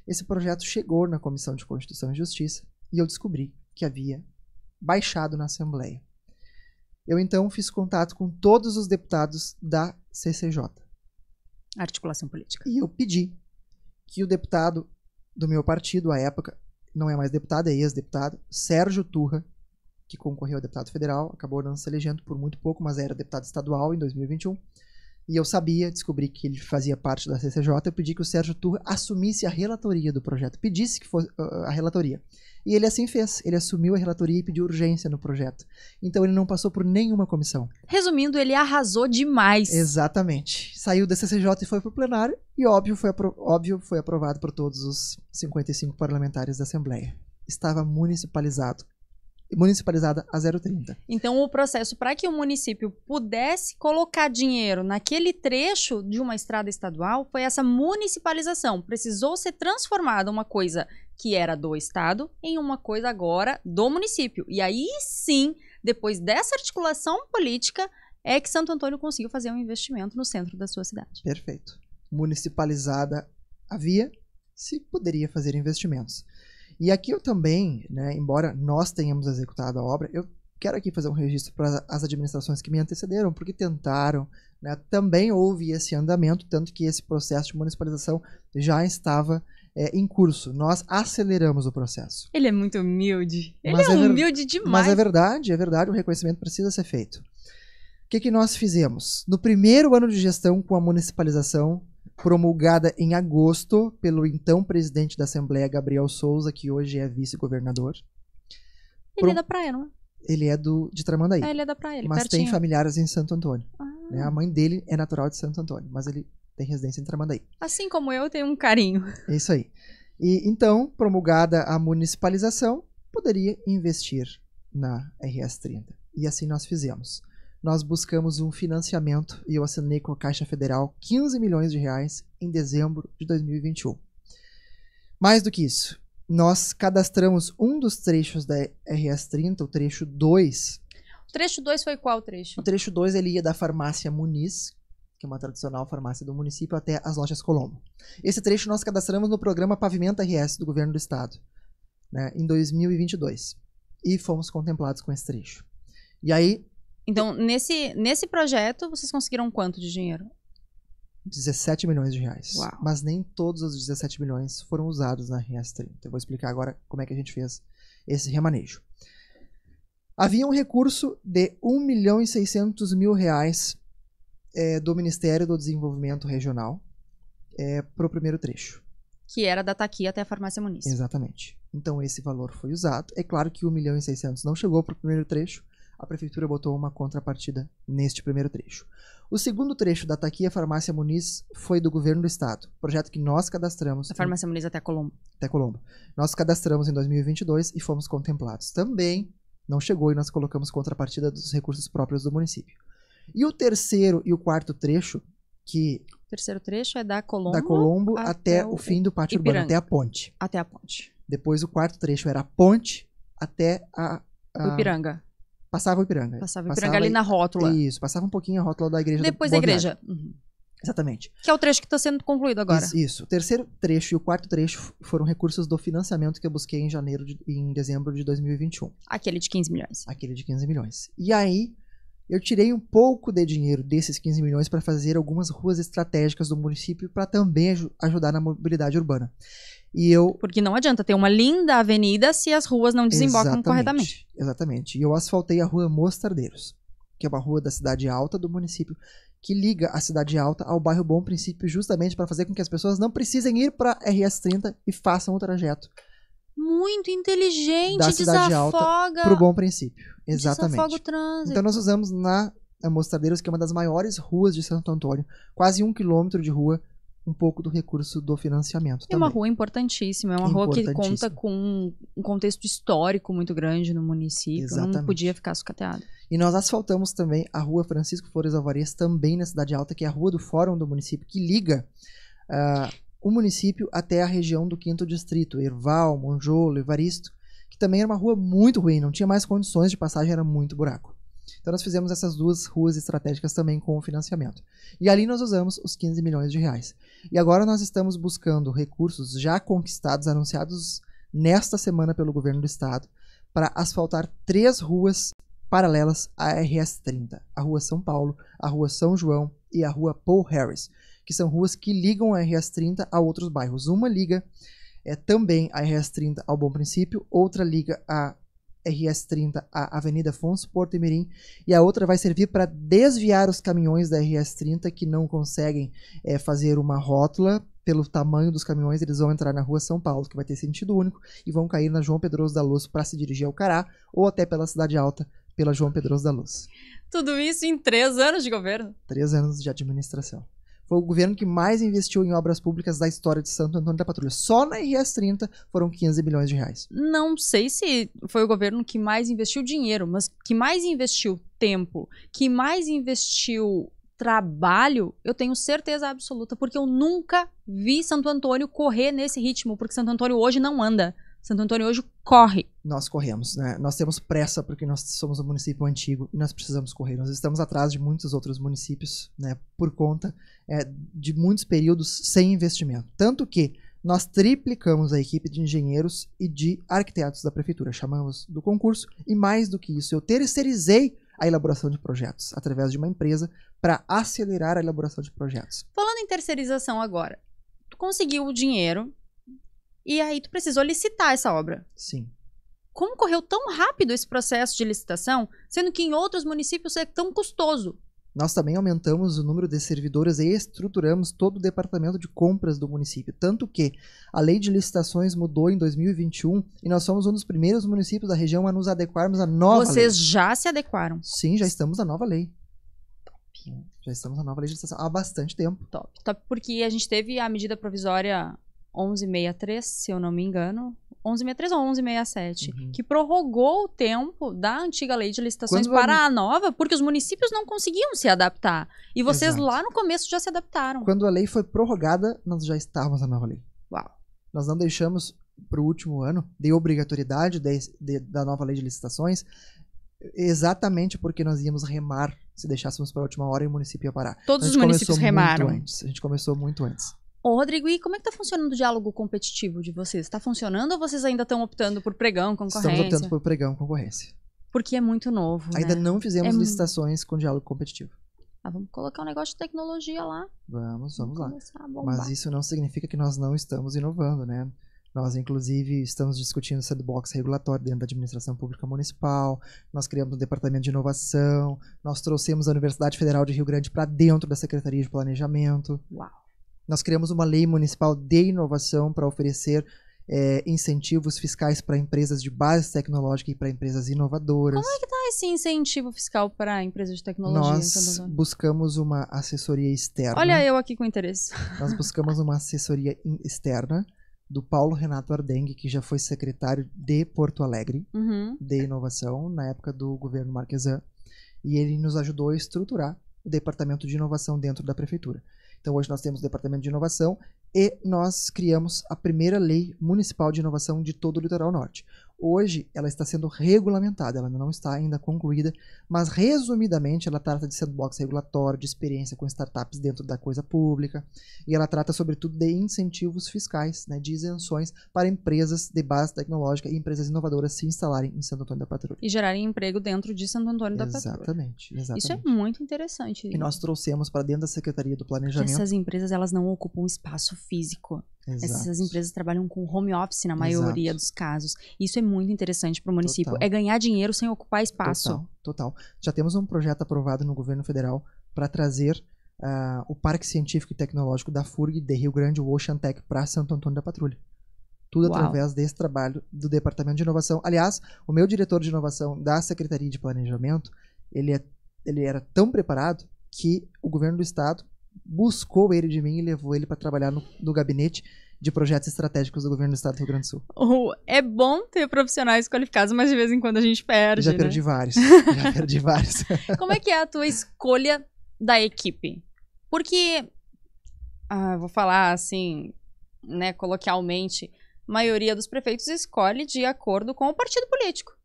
Esse projeto chegou na Comissão de Constituição e Justiça e eu descobri que havia baixado na Assembleia. Eu então fiz contato com todos os deputados da CCJ. Articulação política. E eu pedi que o deputado do meu partido, à época, não é mais deputado, é ex-deputado, Sérgio Turra, que concorreu a deputado federal, acabou não se elegendo por muito pouco, mas era deputado estadual em 2021. E eu descobri que ele fazia parte da CCJ, eu pedi que o Sérgio Turra assumisse a relatoria do projeto, pedisse que fosse a relatoria. E ele assim fez, ele assumiu a relatoria e pediu urgência no projeto. Então ele não passou por nenhuma comissão. Resumindo, ele arrasou demais. Exatamente. Saiu da CCJ e foi para o plenário, e óbvio foi aprovado por todos os 55 parlamentares da Assembleia. Estava municipalizada a 0,30. Então, o processo para que o município pudesse colocar dinheiro naquele trecho de uma estrada estadual foi essa municipalização. Precisou ser transformada uma coisa que era do estado em uma coisa agora do município. E aí sim, depois dessa articulação política, é que Santo Antônio conseguiu fazer um investimento no centro da sua cidade. Perfeito. Municipalizada havia, se poderia fazer investimentos. E aqui eu também, né, embora nós tenhamos executado a obra, eu quero aqui fazer um registro para as administrações que me antecederam, porque tentaram, né, também houve esse andamento, tanto que esse processo de municipalização já estava em curso. Nós aceleramos o processo. Ele é muito humilde. Ele é humilde demais. Mas é verdade, o reconhecimento precisa ser feito. O que nós fizemos? No primeiro ano de gestão com a municipalização, promulgada em agosto pelo então presidente da Assembleia, Gabriel Souza, que hoje é vice-governador. Ele é da praia, não é? Ele é de Tramandaí. Ele é da praia, ele mas pertinho. tem familiares em Santo Antônio. Né? A mãe dele é natural de Santo Antônio, mas ele tem residência em Tramandaí. Assim como eu tenho um carinho. É isso aí. E então, promulgada a municipalização, poderia investir na RS-30. E assim nós fizemos. Nós buscamos um financiamento e eu assinei com a Caixa Federal 15 milhões de reais em dezembro de 2021. Mais do que isso, nós cadastramos um dos trechos da RS-30, o trecho 2. O trecho 2 foi qual trecho? O trecho 2 ele ia da farmácia Muniz, que é uma tradicional farmácia do município, até as lojas Colombo. Esse trecho nós cadastramos no programa Pavimenta RS do governo do estado, né, em 2022. E fomos contemplados com esse trecho. E aí... Então, nesse projeto, vocês conseguiram quanto de dinheiro? 17 milhões de reais. Uau. Mas nem todos os 17 milhões foram usados na RS-30. Eu vou explicar agora como é que a gente fez esse remanejo. Havia um recurso de 1.600.000 reais do Ministério do Desenvolvimento Regional para o primeiro trecho. Que era da Taqui até a Farmácia Muniz. Exatamente. Então esse valor foi usado. É claro que 1.600.000 não chegou para o primeiro trecho. A prefeitura botou uma contrapartida neste primeiro trecho. O segundo trecho da Taqui à Farmácia Muniz foi do governo do estado. Projeto que nós cadastramos. Da Farmácia Muniz até Colombo. Até Colombo. Nós cadastramos em 2022 e fomos contemplados. Também não chegou e nós colocamos contrapartida dos recursos próprios do município. E o terceiro e o quarto trecho, que... O terceiro trecho é da Colombo, da Colombo até o fim do pátio urbano, até a ponte. Até a ponte. Depois o quarto trecho era a ponte até o Ipiranga. Passava o Ipiranga. Passava o Ipiranga ali na rótula. Isso, passava um pouquinho a rótula da igreja. Depois da igreja. Uhum. Exatamente. Que é o trecho que está sendo concluído agora. Isso. O terceiro trecho e o quarto trecho foram recursos do financiamento que eu busquei em dezembro de 2021. Aquele de 15 milhões. Aquele de 15 milhões. E aí, eu tirei um pouco de dinheiro desses 15 milhões para fazer algumas ruas estratégicas do município para também ajudar na mobilidade urbana. Porque não adianta ter uma linda avenida se as ruas não desembocam corretamente. Exatamente. E eu asfaltei a rua Mostardeiros, que é uma rua da Cidade Alta do município, que liga a Cidade Alta ao bairro Bom Princípio, justamente para fazer com que as pessoas não precisem ir para RS-30 e façam o trajeto. Muito inteligente, da Cidade Alta para o Bom Princípio. Exatamente. Desafoga o trânsito. Então nós usamos na Mostardeiros, que é uma das maiores ruas de Santo Antônio, quase 1 quilômetro de rua, um pouco do recurso do financiamento também. É uma rua importantíssima, é uma rua que conta com um contexto histórico muito grande no município. Exatamente. Não podia ficar sucateado. E nós asfaltamos também a rua Francisco Flores Alvarez, também na Cidade Alta, que é a rua do Fórum do município, que liga o município até a região do 5º Distrito, Erval, Monjolo, Evaristo, que também era uma rua muito ruim, não tinha mais condições de passagem, era muito buraco. Então nós fizemos essas duas ruas estratégicas também com o financiamento. E ali nós usamos os 15 milhões de reais. E agora nós estamos buscando recursos já conquistados, anunciados nesta semana pelo governo do estado, para asfaltar 3 ruas paralelas à RS-30. A Rua São Paulo, a Rua São João e a Rua Paul Harris, que são ruas que ligam a RS-30 a outros bairros. Uma liga também a RS-30 ao Bom Princípio, outra liga a RS-30 à Avenida Afonso Porto e Mirim, e a outra vai servir para desviar os caminhões da RS-30 que não conseguem fazer uma rótula. Pelo tamanho dos caminhões, eles vão entrar na Rua São Paulo, que vai ter sentido único, e vão cair na João Pedroso da Luz para se dirigir ao Cará, ou até pela Cidade Alta, pela João Pedroso da Luz. Tudo isso em 3 anos de governo? 3 anos de administração. Foi o governo que mais investiu em obras públicas da história de Santo Antônio da Patrulha. Só na RS-30 foram 15 milhões de reais. Não sei se foi o governo que mais investiu dinheiro, mas que mais investiu tempo, que mais investiu trabalho, eu tenho certeza absoluta, porque eu nunca vi Santo Antônio correr nesse ritmo, porque Santo Antônio hoje não anda. Santo Antônio hoje corre. Nós corremos, né? Nós temos pressa porque nós somos um município antigo e nós precisamos correr. Nós estamos atrás de muitos outros municípios, né? Por conta de muitos períodos sem investimento. Tanto que nós triplicamos a equipe de engenheiros e de arquitetos da prefeitura. Chamamos do concurso e mais do que isso, eu terceirizei a elaboração de projetos através de uma empresa para acelerar a elaboração de projetos. Falando em terceirização agora, tu conseguiu o dinheiro e aí tu precisou licitar essa obra. Sim. Como correu tão rápido esse processo de licitação, sendo que em outros municípios é tão custoso? Nós também aumentamos o número de servidoras e estruturamos todo o departamento de compras do município. Tanto que a lei de licitações mudou em 2021 e nós somos um dos primeiros municípios da região a nos adequarmos à nova lei. Vocês já se adequaram? Sim, já estamos na nova lei. Top. Já estamos na nova legislação há bastante tempo. Top. Top, porque a gente teve a medida provisória 1163, se eu não me engano, 1163 ou 1167, que prorrogou o tempo da antiga lei de licitações para a nova, porque os municípios não conseguiam se adaptar. E vocês lá no começo já se adaptaram. Quando a lei foi prorrogada, nós já estávamos na nova lei. Uau. Nós não deixamos para o último ano de obrigatoriedade da nova lei de licitações, exatamente porque nós íamos remar se deixássemos para a última hora e o município ia parar. Todos os municípios remaram. A gente começou muito antes. Ô, Rodrigo, e como é que tá funcionando o diálogo competitivo de vocês? Tá funcionando ou vocês ainda estão optando por pregão, concorrência? Estamos optando por pregão, concorrência. Porque é muito novo, Ainda né? não fizemos licitações com diálogo competitivo. Vamos colocar um negócio de tecnologia lá. Vamos lá. Mas isso não significa que nós não estamos inovando, né? Nós, inclusive, estamos discutindo sandbox regulatório dentro da administração pública municipal, nós criamos um departamento de inovação, nós trouxemos a Universidade Federal de Rio Grande para dentro da Secretaria de Planejamento. Uau. Nós criamos uma lei municipal de inovação para oferecer incentivos fiscais para empresas de base tecnológica e para empresas inovadoras. Como é que tá esse incentivo fiscal para empresas de tecnologia? Nós buscamos uma assessoria externa. Olha eu aqui com interesse. Nós buscamos uma assessoria externa do Paulo Renato Ardengue, que já foi secretário de Porto Alegre, de inovação, na época do governo Marquesan, e ele nos ajudou a estruturar o departamento de inovação dentro da prefeitura. Então hoje nós temos o departamento de inovação e nós criamos a primeira lei municipal de inovação de todo o litoral norte. Hoje ela está sendo regulamentada, ela não está ainda concluída, mas resumidamente ela trata de sandbox regulatório, de experiência com startups dentro da coisa pública, e ela trata sobretudo de incentivos fiscais, né, de isenções para empresas de base tecnológica e empresas inovadoras se instalarem em Santo Antônio da Patrulha. E gerarem emprego dentro de Santo Antônio da Patrulha. Exatamente. Isso é muito interessante. E nós trouxemos para dentro da Secretaria do Planejamento. Essas empresas, elas não ocupam espaço físico. Exato. Essas empresas trabalham com home office na maioria dos casos. Isso é muito interessante para o município. Total. É ganhar dinheiro sem ocupar espaço. Total. Já temos um projeto aprovado no governo federal para trazer o Parque Científico e Tecnológico da FURG de Rio Grande, o Ocean Tech, para Santo Antônio da Patrulha. Tudo através desse trabalho do Departamento de Inovação. Aliás, o meu diretor de inovação da Secretaria de Planejamento, ele era tão preparado que o governo do estado buscou ele de mim e levou ele para trabalhar no gabinete de projetos estratégicos do governo do estado do Rio Grande do Sul. É bom ter profissionais qualificados, mas de vez em quando a gente perde, Já né? perdi vários. Como é que é a tua escolha da equipe? Porque, vou falar assim, né, coloquialmente, a maioria dos prefeitos escolhe de acordo com o partido político.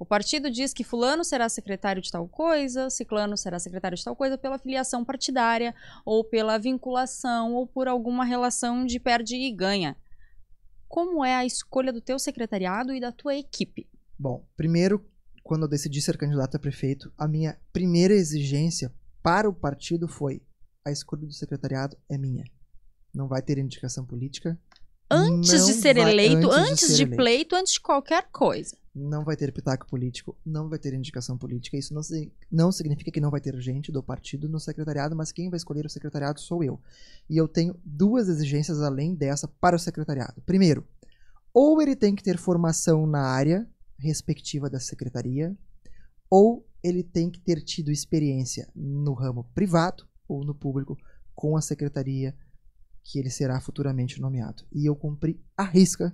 O partido diz que fulano será secretário de tal coisa, ciclano será secretário de tal coisa pela filiação partidária, ou pela vinculação, ou por alguma relação de perde e ganha. Como é a escolha do teu secretariado e da tua equipe? Bom, primeiro, quando eu decidi ser candidato a prefeito, a minha primeira exigência para o partido foi: a escolha do secretariado é minha. Não vai ter indicação política. Antes de ser eleito, antes de pleito, antes de qualquer coisa. Não vai ter pitaco político, não vai ter indicação política. Isso não significa que não vai ter gente do partido no secretariado, mas quem vai escolher o secretariado sou eu. E eu tenho duas exigências além dessa para o secretariado. Primeiro, ou ele tem que ter formação na área respectiva da secretaria, ou ele tem que ter tido experiência no ramo privado ou no público com a secretaria que ele será futuramente nomeado. E eu cumpri à risca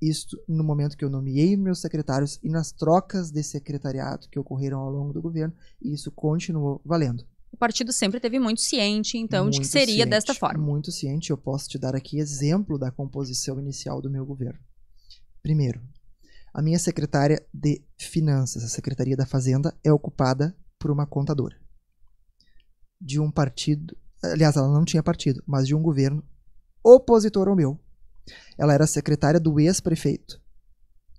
isto no momento que eu nomeei meus secretários e nas trocas de secretariado que ocorreram ao longo do governo, e isso continuou valendo. O partido sempre teve muito ciente, então, muito de que seria ciente, desta forma. Muito ciente. Eu posso te dar aqui exemplo da composição inicial do meu governo. Primeiro, a minha secretária de Finanças, a Secretaria da Fazenda, é ocupada por uma contadora de um partido. Aliás, ela não tinha partido, mas de um governo opositor ao meu. Ela era secretária do ex-prefeito,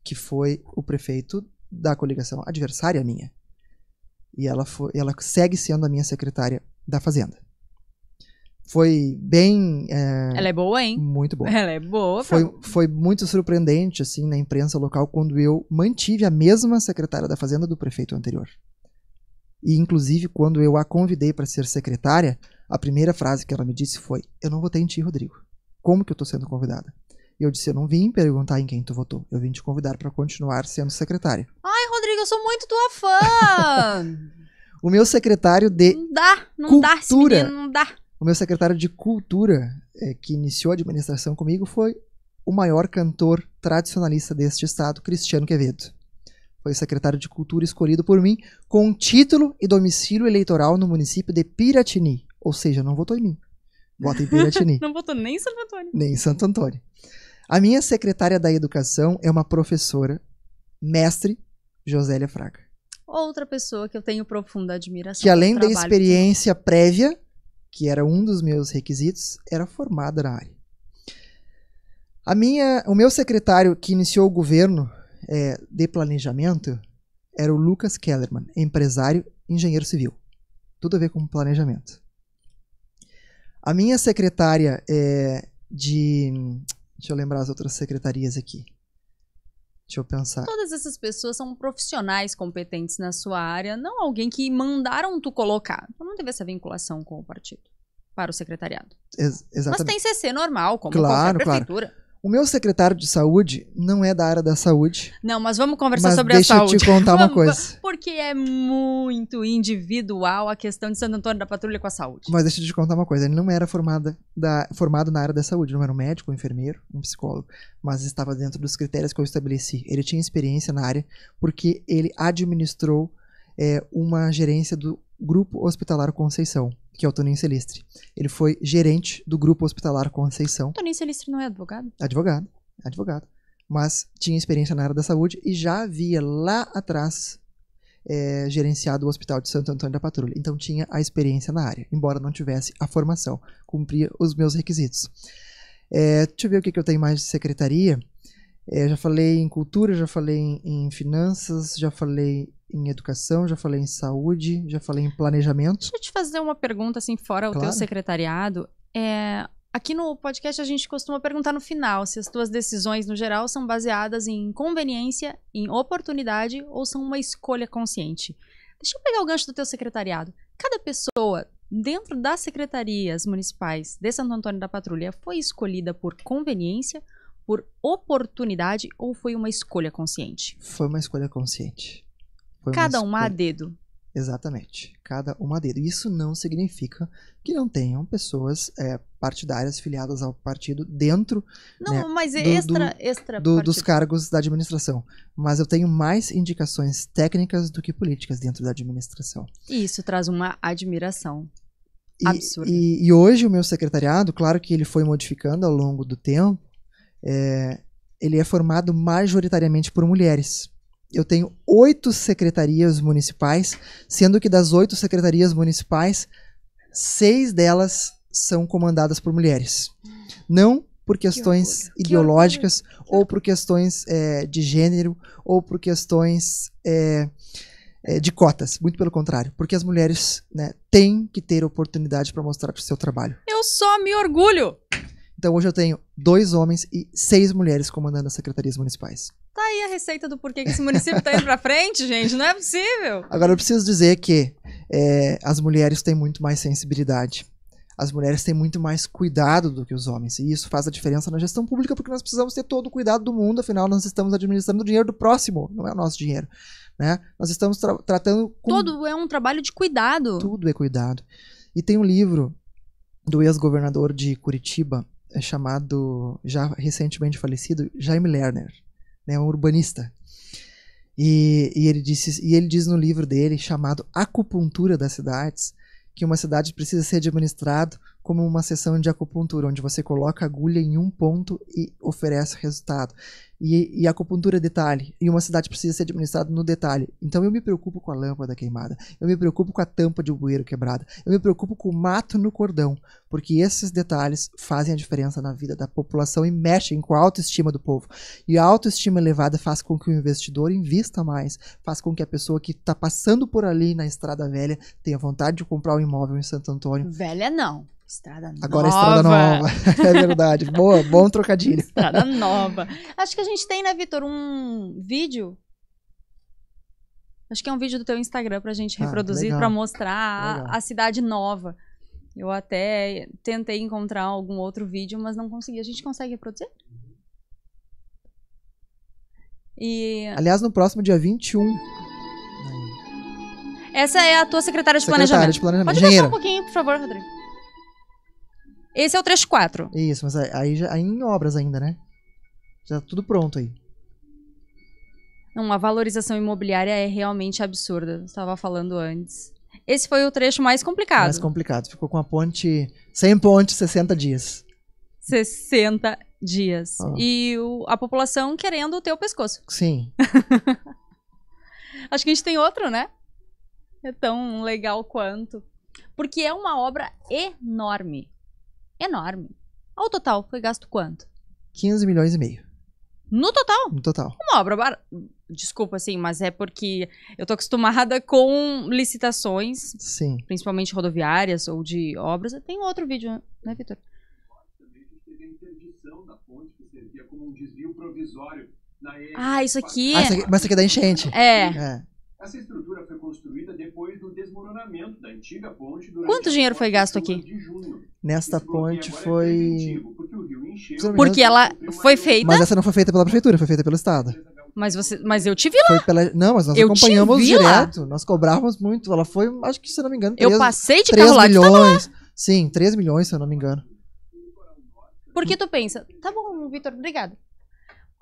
que foi o prefeito da coligação adversária minha. E ela segue sendo a minha secretária da Fazenda. Foi bem... Ela é boa, hein? Muito boa. Ela é boa. Foi muito surpreendente, assim, na imprensa local, quando eu mantive a mesma secretária da Fazenda do prefeito anterior. E, inclusive, quando eu a convidei para ser secretária, a primeira frase que ela me disse foi: eu não votei em ti, Rodrigo. Como que eu tô sendo convidada? E eu disse: eu não vim perguntar em quem tu votou. Eu vim te convidar para continuar sendo secretária. Ai, Rodrigo, eu sou muito tua fã! O meu secretário de Não dá, esse menino, não dá. O meu secretário de Cultura, que iniciou a administração comigo, foi o maior cantor tradicionalista deste estado, Cristiano Quevedo. Foi o secretário de Cultura escolhido por mim com título e domicílio eleitoral no município de Piratini. Ou seja, não votou em mim. Vota em Piratini. Não votou nem em Santo Antônio. Nem em Santo Antônio. A minha secretária da Educação é uma professora, mestre Josélia Fraga. Outra pessoa que eu tenho profunda admiração. Que além da experiência prévia, que era um dos meus requisitos, era formada na área. O meu secretário que iniciou o governo de planejamento era o Lucas Kellerman, empresário, engenheiro civil. Tudo a ver com planejamento. A minha secretária de Deixa eu lembrar as outras secretarias aqui. Deixa eu pensar. Todas essas pessoas são profissionais competentes na sua área, não alguém que mandaram tu colocar. Então não teve essa vinculação com o partido para o secretariado. Exatamente. Mas tem CC normal, como Claro, qualquer prefeitura. claro. O meu secretário de saúde não é da área da saúde. Não, mas vamos conversar Mas sobre a deixa eu saúde. te contar uma coisa. Porque é muito individual a questão de Santo Antônio da Patrulha com a saúde. Mas deixa eu te contar uma coisa. Ele não era formado na área da saúde. Não era um médico, um enfermeiro, um psicólogo. Mas estava dentro dos critérios que eu estabeleci. Ele tinha experiência na área porque ele administrou uma gerência do Grupo Hospitalar Conceição, que é o Toninho Celistre. Ele foi gerente do Grupo Hospitalar Conceição. Toninho Celistre não é advogado? Advogado. Mas tinha experiência na área da saúde e já havia lá atrás gerenciado o Hospital de Santo Antônio da Patrulha. Então tinha a experiência na área, embora não tivesse a formação. Cumpria os meus requisitos. Deixa eu ver o que eu tenho mais de secretaria. Já falei em cultura, já falei em finanças, já falei em educação, já falei em saúde, já falei em planejamento. Deixa eu te fazer uma pergunta, assim, fora o teu secretariado. Aqui no podcast a gente costuma perguntar no final se as tuas decisões, no geral, são baseadas em conveniência, em oportunidade ou são uma escolha consciente. Deixa eu pegar o gancho do teu secretariado. Cada pessoa dentro das secretarias municipais de Santo Antônio da Patrulha foi escolhida por conveniência, por oportunidade ou foi uma escolha consciente? Foi uma escolha consciente. Cada uma a dedo. Exatamente. Cada uma a dedo. Isso não significa que não tenham pessoas partidárias filiadas ao partido dentro mas dos cargos da administração. Mas eu tenho mais indicações técnicas do que políticas dentro da administração. E isso traz uma admiração absurda. E hoje o meu secretariado, claro que ele foi modificando ao longo do tempo, ele é formado majoritariamente por mulheres. Eu tenho 8 secretarias municipais, sendo que das 8 secretarias municipais, 6 delas são comandadas por mulheres. Não por questões ideológicas, ou por questões de gênero, ou por questões de cotas. Muito pelo contrário, porque as mulheres têm que ter oportunidade para mostrar o seu trabalho. Eu só me orgulho! Então hoje eu tenho 2 homens e 6 mulheres comandando as secretarias municipais. Tá aí a receita do porquê que esse município tá indo pra frente, gente. Não é possível. Agora eu preciso dizer que as mulheres têm muito mais sensibilidade. As mulheres têm muito mais cuidado do que os homens. E isso faz a diferença na gestão pública, porque nós precisamos ter todo o cuidado do mundo. Afinal, nós estamos administrando o dinheiro do próximo. Não é o nosso dinheiro. Né? Nós estamos tratando com... Todo é um trabalho de cuidado. Tudo é cuidado. E tem um livro do ex-governador de Curitiba, chamado, já recentemente falecido, Jaime Lerner, um urbanista. E ele diz no livro dele, chamado Acupuntura das Cidades, que uma cidade precisa ser administrada como uma sessão de acupuntura, onde você coloca a agulha em um ponto e oferece o resultado. E a acupuntura é detalhe, e uma cidade precisa ser administrada no detalhe. Então eu me preocupo com a lâmpada queimada, eu me preocupo com a tampa de bueiro quebrada, eu me preocupo com o mato no cordão, porque esses detalhes fazem a diferença na vida da população e mexem com a autoestima do povo. E a autoestima elevada faz com que o investidor invista mais, faz com que a pessoa que está passando por ali na Estrada Velha tenha vontade de comprar um imóvel em Santo Antônio. Velha não. Estrada Nova. Agora é Estrada Nova. É verdade. Boa, bom trocadilho. Estrada Nova. Acho que a gente tem, né, Vitor, um vídeo. Acho que é um vídeo do teu Instagram pra gente reproduzir, pra mostrar a cidade nova. Eu até tentei encontrar algum outro vídeo, mas não consegui. A gente consegue reproduzir? Aliás, no próximo dia 21... Essa é a tua secretária de planejamento. Pode baixar um pouquinho, por favor, Rodrigo. Esse é o trecho 4. Isso, mas aí já em obras ainda, né? Já tudo pronto aí. Não, a valorização imobiliária é realmente absurda. Eu estava falando antes. Esse foi o trecho mais complicado. Mais complicado. Ficou com a ponte... Sem ponte, 60 dias. 60 dias. Oh. E a população querendo o teu pescoço. Sim. Acho que a gente tem outro, né? É tão legal quanto. Porque é uma obra enorme. Enorme. Ao total, foi gasto quanto? 15 milhões e meio. No total? No total. Uma obra Desculpa, assim, mas é porque eu tô acostumada com licitações. Sim. Principalmente rodoviárias ou de obras. Tem outro vídeo, né, Vitor? Também teve a interdição na ponte que servia como um desvio provisório na Ah, isso aqui. Mas isso aqui é da enchente. É. Essa estrutura foi construída depois do desmoronamento da antiga ponte durante Quanto dinheiro foi gasto aqui? de junho. Nesta Esse bloqueio ponte agora é foi... preventivo, porque o rio encheu. Porque ela foi feita. Mas essa não foi feita pela prefeitura, foi feita pelo Estado. Mas eu tive lá. Foi pela... Não, mas nós Eu acompanhamos te vi lá. direto. Nós cobrávamos muito. Ela foi, acho que, se eu não me engano, Eu 3, passei de 3 carro lá. Tu tava lá. milhões. Sim, 3 milhões, se eu não me engano. Porque tu pensa, tá bom, Vitor, obrigada.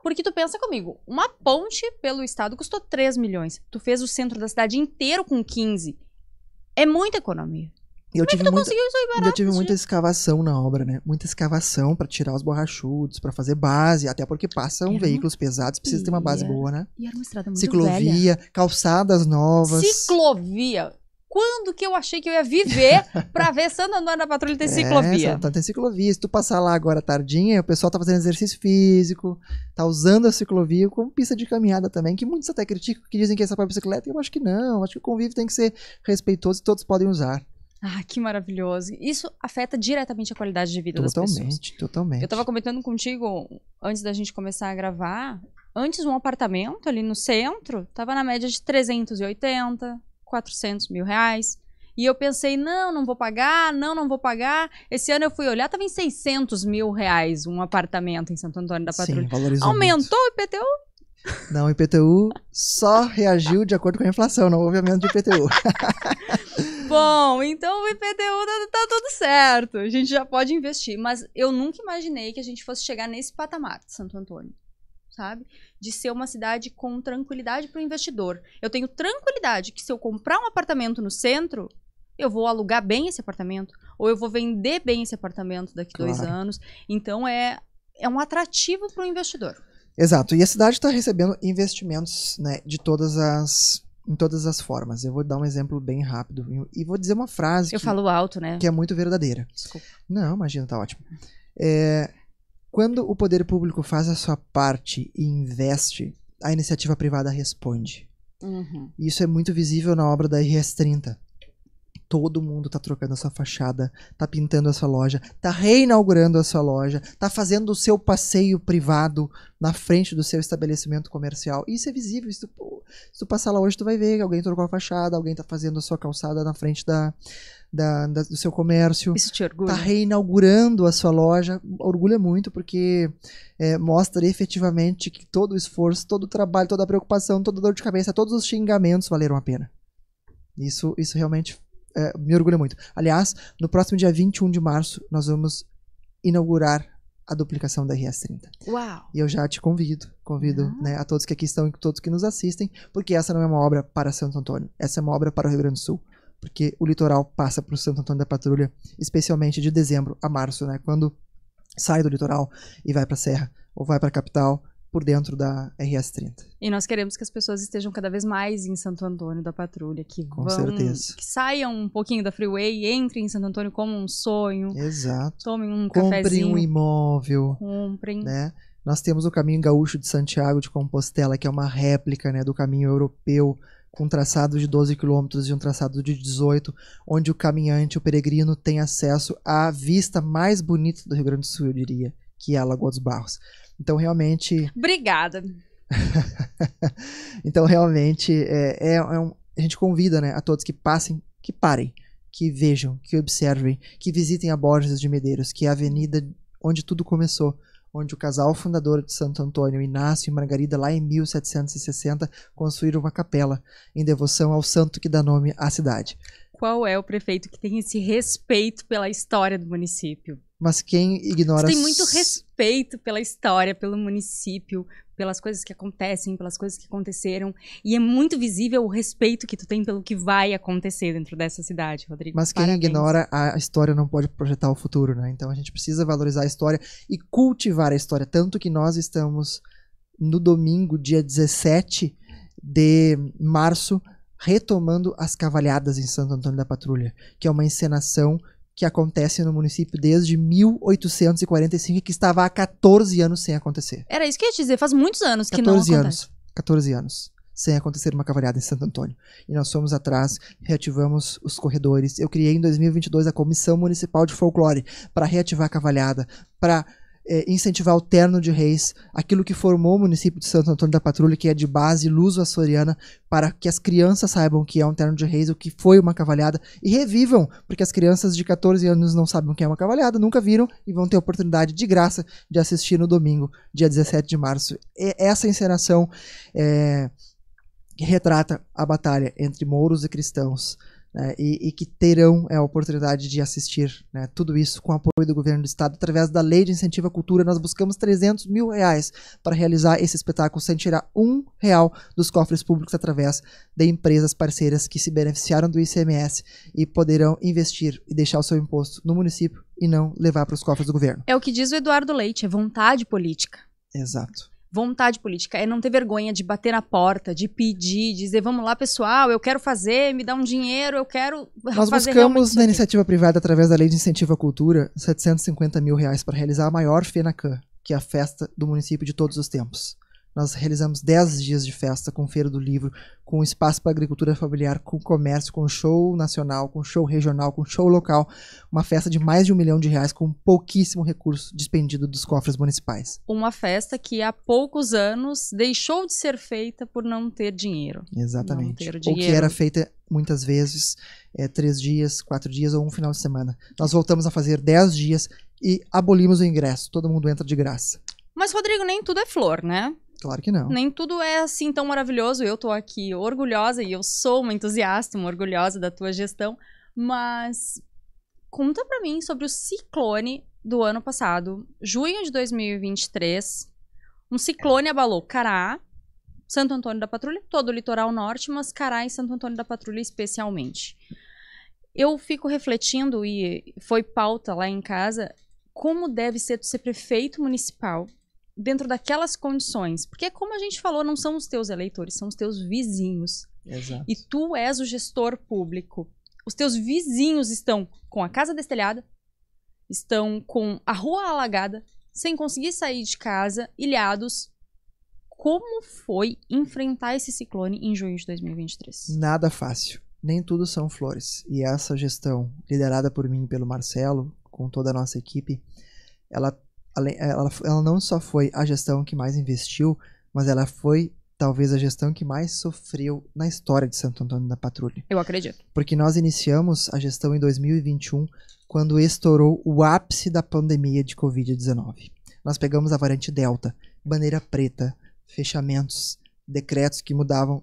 Porque tu pensa comigo, uma ponte pelo estado custou 3 milhões. Tu fez o centro da cidade inteiro com 15. É muita economia. E eu tive Tu muita, conseguiu isso aí barato? eu tive muita escavação na obra, né? Muita escavação pra tirar os borrachudos, pra fazer base, até porque passam Era veículos pesados, precisa ter uma base uma- boa, né? E era uma estrada muito Ciclovia, velha. calçadas novas. Ciclovia. Quando que eu achei que eu ia viver pra ver Santo Antônio da Patrulha ter ciclovia? Tem ciclovia. Se tu passar lá agora tardinha, o pessoal tá fazendo exercício físico, tá usando a ciclovia como pista de caminhada também, que muitos até criticam, que dizem que é só pra bicicleta, e eu acho que não. Eu acho que o convívio tem que ser respeitoso e todos podem usar. Ah, que maravilhoso. Isso afeta diretamente a qualidade de vida das pessoas. Totalmente. Eu tava comentando contigo, antes da gente começar a gravar, antes um apartamento ali no centro, tava na média de 380, 400 mil reais. E eu pensei, não vou pagar, não vou pagar. Esse ano eu fui olhar, tava em 600 mil reais um apartamento em Santo Antônio da Patrulha. Sim, valorizou Aumentou muito. o IPTU? Não, o IPTU só reagiu de acordo com a inflação, não houve aumento de IPTU. Bom, então o IPTU tá tudo certo. A gente já pode investir. Mas eu nunca imaginei que a gente fosse chegar nesse patamar de Santo Antônio, sabe? De ser uma cidade com tranquilidade para o investidor. Eu tenho tranquilidade que se eu comprar um apartamento no centro, eu vou alugar bem esse apartamento, ou eu vou vender bem esse apartamento daqui a 2 anos. Então é um atrativo para o investidor. Exato. E a cidade está recebendo investimentos, né, em todas as formas. Eu vou dar um exemplo bem rápido e vou dizer uma frase Eu falo alto, né? que é muito verdadeira. Desculpa. Não, imagina, tá ótimo. Quando o poder público faz a sua parte e investe, a iniciativa privada responde. Uhum. Isso é muito visível na obra da RS30. Todo mundo tá trocando a sua fachada, tá pintando a sua loja, tá reinaugurando a sua loja, tá fazendo o seu passeio privado na frente do seu estabelecimento comercial. Isso é visível. Se tu passar lá hoje, tu vai ver que alguém trocou a fachada, alguém tá fazendo a sua calçada na frente do seu comércio. Isso te orgulha? Tá reinaugurando a sua loja. Orgulha muito porque mostra efetivamente que todo o esforço, todo o trabalho, toda a preocupação, toda a dor de cabeça, todos os xingamentos valeram a pena. Isso realmente me orgulha muito. Aliás, no próximo dia 21 de março, nós vamos inaugurar a duplicação da RS30. Uau! E eu já te convido, né, a todos que aqui estão e todos que nos assistem, porque essa não é uma obra para Santo Antônio, essa é uma obra para o Rio Grande do Sul. Porque o litoral passa para o Santo Antônio da Patrulha, especialmente de dezembro a março, né? Quando sai do litoral e vai para a Serra ou vai para a capital por dentro da RS30. E nós queremos que as pessoas estejam cada vez mais em Santo Antônio da Patrulha, que certeza. Que saiam um pouquinho da freeway, entrem em Santo Antônio como um sonho. Exato. Tomem um Comprem cafezinho. um imóvel. Comprem. Né? Nós temos o Caminho Gaúcho de Santiago de Compostela, que é uma réplica, né, do caminho europeu, com um traçado de 12 quilômetros e um traçado de 18, onde o caminhante, o peregrino, tem acesso à vista mais bonita do Rio Grande do Sul, eu diria, que é a Lagoa dos Barros. Então, realmente... Obrigada. Então, realmente, a gente convida, né, a todos que passem, que parem, que vejam, que observem, que visitem a Borges de Medeiros, que é a avenida onde tudo começou, onde o casal fundador de Santo Antônio, Inácio e Margarida, lá em 1760, construíram uma capela em devoção ao santo que dá nome à cidade. Qual é o prefeito que tem esse respeito pela história do município? Mas quem ignora... Você tem muito respeito pela história, pelo município, pelas coisas que acontecem, pelas coisas que aconteceram. E é muito visível o respeito que tu tem pelo que vai acontecer dentro dessa cidade, Rodrigo. Mas quem ignora a história não pode projetar o futuro, né? Então a gente precisa valorizar a história e cultivar a história. Tanto que nós estamos no domingo, dia 17 de março, retomando as cavalhadas em Santo Antônio da Patrulha, que é uma encenação que acontece no município desde 1845 e que estava há 14 anos sem acontecer. Era isso que eu ia te dizer, faz muitos anos que não acontece. 14 anos sem acontecer uma cavalhada em Santo Antônio. E nós fomos atrás, reativamos os corredores. Eu criei em 2022 a Comissão Municipal de Folclore para reativar a cavalhada, para incentivar o Terno de Reis, aquilo que formou o município de Santo Antônio da Patrulha, que é de base luso-açoriana, para que as crianças saibam o que é um Terno de Reis, o que foi uma cavalhada, e revivam, porque as crianças de 14 anos não sabem o que é uma cavalhada, nunca viram, e vão ter a oportunidade de graça de assistir no domingo, dia 17 de março. Essa encenação que retrata a batalha entre mouros e cristãos, né, e que terão a oportunidade de assistir, né, tudo isso com apoio do governo do estado, através da Lei de Incentivo à Cultura. Nós buscamos R$300 mil para realizar esse espetáculo sem tirar R$1 dos cofres públicos, através de empresas parceiras que se beneficiaram do ICMS e poderão investir e deixar o seu imposto no município e não levar para os cofres do governo. É o que diz o Eduardo Leite, é vontade política. Exato. Vontade política é não ter vergonha de bater na porta, de pedir, dizer, vamos lá, pessoal, eu quero fazer, me dá um dinheiro, eu quero Nós fazer buscamos na iniciativa privada, através da Lei de Incentivo à Cultura, R$750 mil para realizar a maior FENACAN, que é a festa do município de todos os tempos. Nós realizamos 10 dias de festa, com feira do livro, com espaço para agricultura familiar, com comércio, com show nacional, com show regional, com show local. Uma festa de mais de R$1 milhão, com pouquíssimo recurso despendido dos cofres municipais. Uma festa que há poucos anos deixou de ser feita por não ter dinheiro. Exatamente. Não ter dinheiro. Ou que era feita muitas vezes 3 dias, 4 dias ou um final de semana. Nós voltamos a fazer 10 dias e abolimos o ingresso. Todo mundo entra de graça. Mas, Rodrigo, nem tudo é flor, né? Claro que não. Nem tudo é assim tão maravilhoso. Eu tô aqui orgulhosa e eu sou uma entusiasta, uma orgulhosa da tua gestão. Mas conta pra mim sobre o ciclone do ano passado, junho de 2023. Um ciclone abalou Cará, Santo Antônio da Patrulha, todo o litoral norte, mas Cará e Santo Antônio da Patrulha especialmente. Eu fico refletindo, e foi pauta lá em casa, como deve ser prefeito municipal dentro daquelas condições. Porque, como a gente falou, não são os teus eleitores, são os teus vizinhos. Exato. E tu és o gestor público. Os teus vizinhos estão com a casa destelhada, estão com a rua alagada, sem conseguir sair de casa, ilhados. Como foi enfrentar esse ciclone em junho de 2023? Nada fácil. Nem tudo são flores. E essa gestão, liderada por mim e pelo Marcelo, com toda a nossa equipe, ela não só foi a gestão que mais investiu, mas ela foi talvez a gestão que mais sofreu na história de Santo Antônio da Patrulha. Eu acredito. Porque nós iniciamos a gestão em 2021, quando estourou o ápice da pandemia de Covid-19. Nós pegamos a variante Delta, bandeira preta, fechamentos, decretos que mudavam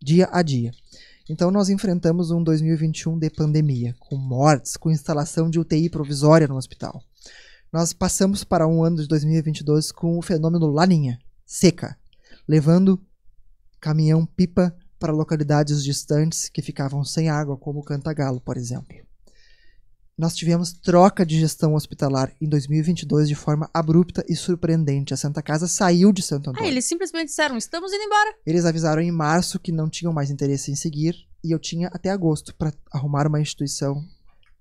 dia a dia. Então nós enfrentamos um 2021 de pandemia, com mortes, com instalação de UTI provisória no hospital. Nós passamos para um ano de 2022 com o fenômeno Laninha, seca, levando caminhão-pipa para localidades distantes que ficavam sem água, como Cantagalo, por exemplo. Nós tivemos troca de gestão hospitalar em 2022 de forma abrupta e surpreendente. A Santa Casa saiu de Santo Antônio. Eles simplesmente disseram, estamos indo embora. Eles avisaram em março que não tinham mais interesse em seguir, e eu tinha até agosto para arrumar uma instituição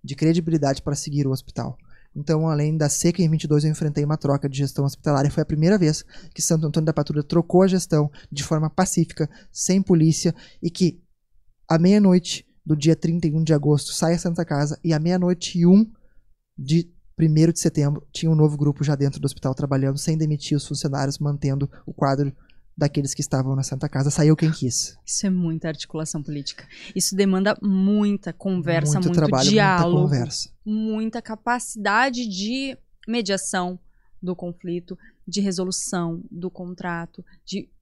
de credibilidade para seguir o hospital. Então, além da seca, em 22 eu enfrentei uma troca de gestão hospitalar, e foi a primeira vez que Santo Antônio da Patrulha trocou a gestão de forma pacífica, sem polícia, e que à meia-noite do dia 31 de agosto sai a Santa Casa, e à meia-noite e 1 de 1º de setembro tinha um novo grupo já dentro do hospital trabalhando, sem demitir os funcionários, mantendo o quadro daqueles que estavam na Santa Casa. Saiu quem quis. Isso é muita articulação política. Isso demanda muita conversa, muito trabalho, diálogo, muita conversa, muita capacidade de mediação do conflito, de resolução do contrato,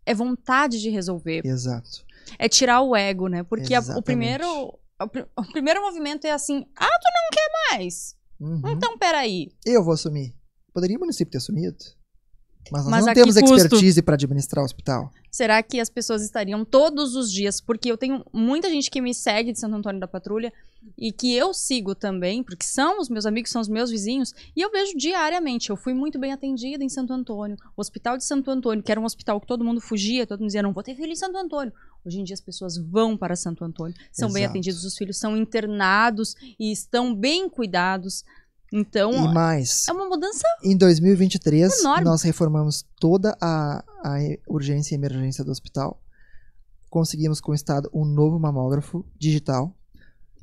é vontade de resolver. Exato. É tirar o ego, né? Porque o Exatamente. primeiro movimento é assim, tu não quer mais? Uhum. Então, peraí. Eu vou assumir. Poderia o município ter assumido? Mas nós Mas não a que temos custo? expertise para administrar o hospital. Será que as pessoas estariam todos os dias? Porque eu tenho muita gente que me segue de Santo Antônio da Patrulha e que eu sigo também, porque são os meus amigos, são os meus vizinhos, e eu vejo diariamente. Eu fui muito bem atendida em Santo Antônio. O Hospital de Santo Antônio, que era um hospital que todo mundo fugia, todo mundo dizia, não vou ter filho em Santo Antônio. Hoje em dia as pessoas vão para Santo Antônio, são bem Exato. atendidos, os filhos são internados e estão bem cuidados. Então, E mais, é uma mudança. em 2023, enorme. nós reformamos toda a urgência e emergência do hospital. Conseguimos com o Estado um novo mamógrafo digital.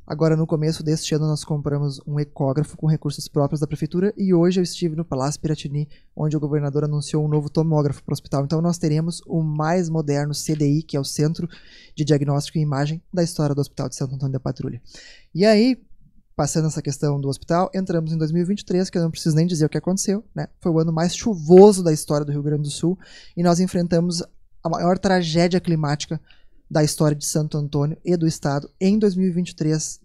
Agora, no começo deste ano, nós compramos um ecógrafo com recursos próprios da prefeitura e hoje eu estive no Palácio Piratini, onde o governador anunciou um novo tomógrafo para o hospital. Então, nós teremos o mais moderno CDI, que é o Centro de Diagnóstico e Imagem da história do Hospital de Santo Antônio da Patrulha. E aí, passando essa questão do hospital, entramos em 2023, que eu não preciso nem dizer o que aconteceu, né? Foi o ano mais chuvoso da história do Rio Grande do Sul e nós enfrentamos a maior tragédia climática da história de Santo Antônio e do estado em 2023,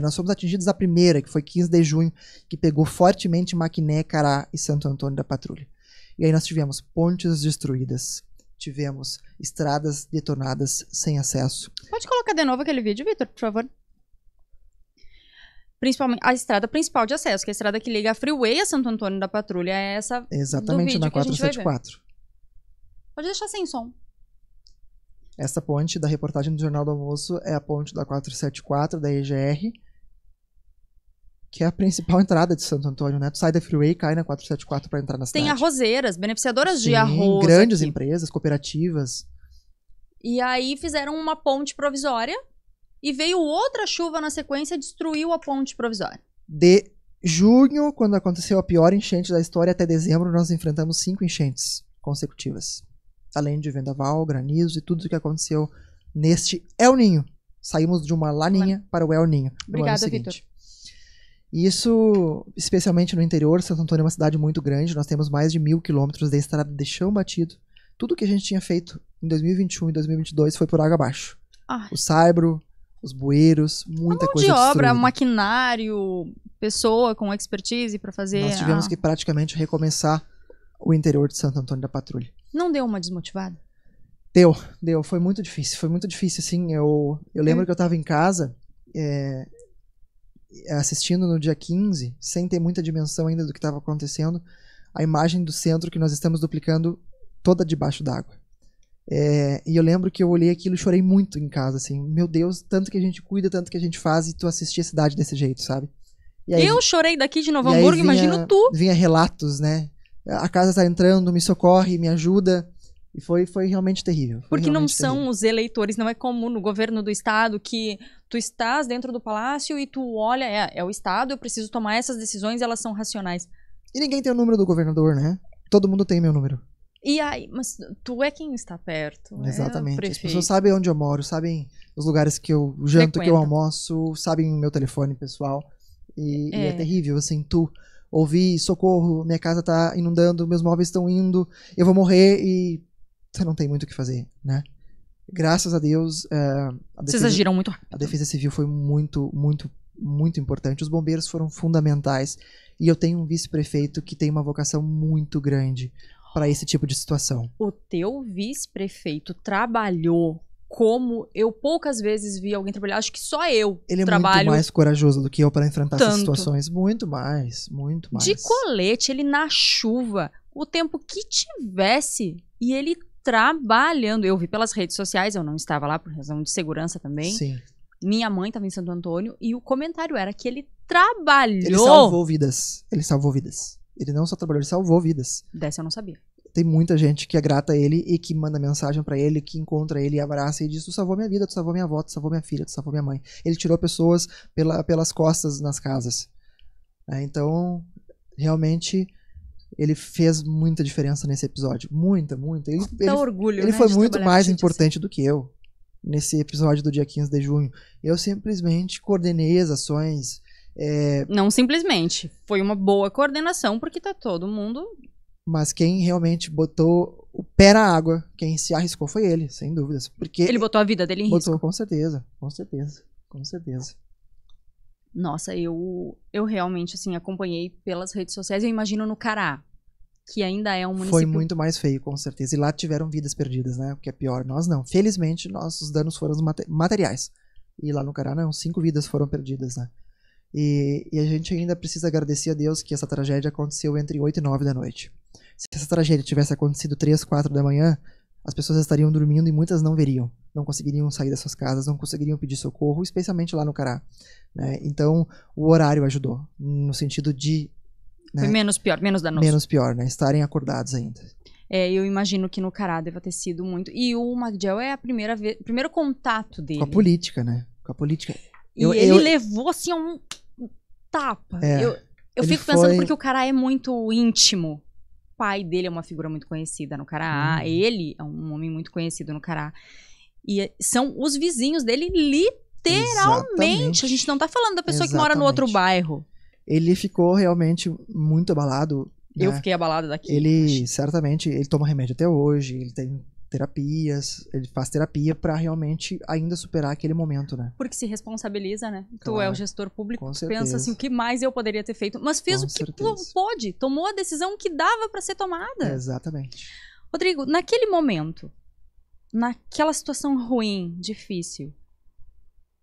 nós fomos atingidos na primeira, que foi 15 de junho, que pegou fortemente Maquiné, Cará e Santo Antônio da Patrulha. E aí nós tivemos pontes destruídas, tivemos estradas detonadas sem acesso. Pode colocar de novo aquele vídeo, Vitor, por favor? Principalmente a estrada principal de acesso, que é a estrada que liga a Freeway a Santo Antônio da Patrulha, é essa exatamente, na 474. Pode deixar sem som. Essa ponte da reportagem do Jornal do Almoço é a ponte da 474, da EGR, que é a principal entrada de Santo Antônio, né? Tu sai da Freeway e cai na 474 para entrar na cidade. Tem arrozeiras, beneficiadoras Sim, de arroz grandes aqui. empresas, cooperativas. E aí fizeram uma ponte provisória e veio outra chuva na sequência e destruiu a ponte provisória. De junho, quando aconteceu a pior enchente da história, até dezembro, nós enfrentamos 5 enchentes consecutivas. Além de vendaval, granizo e tudo o que aconteceu neste El Ninho. Saímos de uma laninha para o El Ninho. Obrigada, Vitor. Isso, especialmente no interior, Santo Antônio é uma cidade muito grande. Nós temos mais de 1.000 quilômetros de estrada de chão batido. Tudo que a gente tinha feito em 2021 e 2022 foi por água abaixo. O saibro, os bueiros, muita coisa de obra, destruída. maquinário, pessoa com expertise para fazer. Nós tivemos que praticamente recomeçar o interior de Santo Antônio da Patrulha. Não deu uma desmotivada? Deu. Foi muito difícil, assim. Eu lembro que eu tava em casa, assistindo no dia 15, sem ter muita dimensão ainda do que estava acontecendo, a imagem do centro que nós estamos duplicando toda debaixo d'água. E eu lembro que eu olhei aquilo e chorei muito em casa, assim. Meu Deus, tanto que a gente cuida, tanto que a gente faz, e tu assistir a cidade desse jeito, sabe? E aí, eu chorei daqui de Novo Hamburgo, imagino tu. Vinha relatos, né? A casa tá entrando, me socorre, me ajuda. E foi realmente terrível. Porque não são os eleitores, não é como no governo do estado que tu estás dentro do palácio e tu olha, é o estado, eu preciso tomar essas decisões e elas são racionais. E ninguém tem o número do governador, né? Todo mundo tem meu número. E aí, mas tu é quem está perto. Exatamente. As pessoas sabem onde eu moro, sabem os lugares que eu janto, que eu almoço, sabem o meu telefone pessoal. E é terrível, assim, tu ouvir socorro, minha casa tá inundando, meus móveis estão indo, eu vou morrer e você não tem muito o que fazer, né? Graças a Deus, vocês agiram muito rápido. A Defesa Civil foi muito, muito, muito importante. Os bombeiros foram fundamentais. E eu tenho um vice-prefeito que tem uma vocação muito grande para esse tipo de situação. O teu vice-prefeito trabalhou como eu poucas vezes vi alguém trabalhar. Acho que só eu Ele é trabalho muito mais corajoso do que eu para enfrentar essas tanto. situações. Muito mais, muito mais. De colete, ele na chuva, o tempo que tivesse, e ele trabalhando. Eu vi pelas redes sociais, eu não estava lá por razão de segurança também. Sim. Minha mãe estava em Santo Antônio e o comentário era que ele trabalhou. Ele salvou vidas. Ele salvou vidas. Ele não só trabalhou, ele salvou vidas. Dessa eu não sabia. Tem muita gente que é grata a ele e que manda mensagem pra ele, que encontra ele e abraça e diz: tu salvou minha vida, tu salvou minha avó, tu salvou minha filha, tu salvou minha mãe. Ele tirou pessoas pelas costas nas casas. Então, realmente, ele fez muita diferença nesse episódio. Muita, muita. Orgulho, ele né, foi muito mais assim. importante do que eu nesse episódio do dia 15 de junho. Eu simplesmente coordenei as ações. Não simplesmente. Foi uma boa coordenação, porque tá todo mundo... Mas quem realmente botou o pé na água, quem se arriscou foi ele, sem dúvidas. Porque ele botou a vida dele em risco. Botou, com certeza, com certeza, com certeza. Nossa, eu realmente, assim, acompanhei pelas redes sociais. Eu imagino no Cará, que ainda é um município... Foi muito mais feio, com certeza. E lá tiveram vidas perdidas, né? O que é pior. Nós não. Felizmente, nossos danos foram materiais. E lá no Cará, não. 5 vidas foram perdidas, né? E a gente ainda precisa agradecer a Deus que essa tragédia aconteceu entre 8 e 9 da noite. Se essa tragédia tivesse acontecido 3, 4 da manhã, as pessoas estariam dormindo e muitas não veriam. Não conseguiriam sair das suas casas, não conseguiriam pedir socorro, especialmente lá no Cará, né? Então, o horário ajudou, no sentido de... Né, foi menos pior, menos danoso. Menos pior, né? Estarem acordados ainda. Eu imagino que no Cará deva ter sido muito... E o Magdiel é a primeiro contato dele. Com a política, né? Com a política. E ele levou, assim, um tapa. Eu fico pensando porque o Cará é muito íntimo. O pai dele é uma figura muito conhecida no Cará. Ele é um homem muito conhecido no Cará. E são os vizinhos dele, literalmente. Exatamente. A gente não tá falando da pessoa que mora no outro bairro. Ele ficou realmente muito abalado. Eu fiquei abalada daqui. Ele, certamente, ele toma remédio até hoje, ele tem terapias, ele faz terapia pra realmente ainda superar aquele momento, né? Porque se responsabiliza, né? Claro, tu é o gestor público, com tu certeza. pensa assim, o que mais eu poderia ter feito? Mas fez Com o que certeza. pôde, tomou a decisão que dava pra ser tomada. Exatamente. Rodrigo, naquele momento, naquela situação ruim, difícil,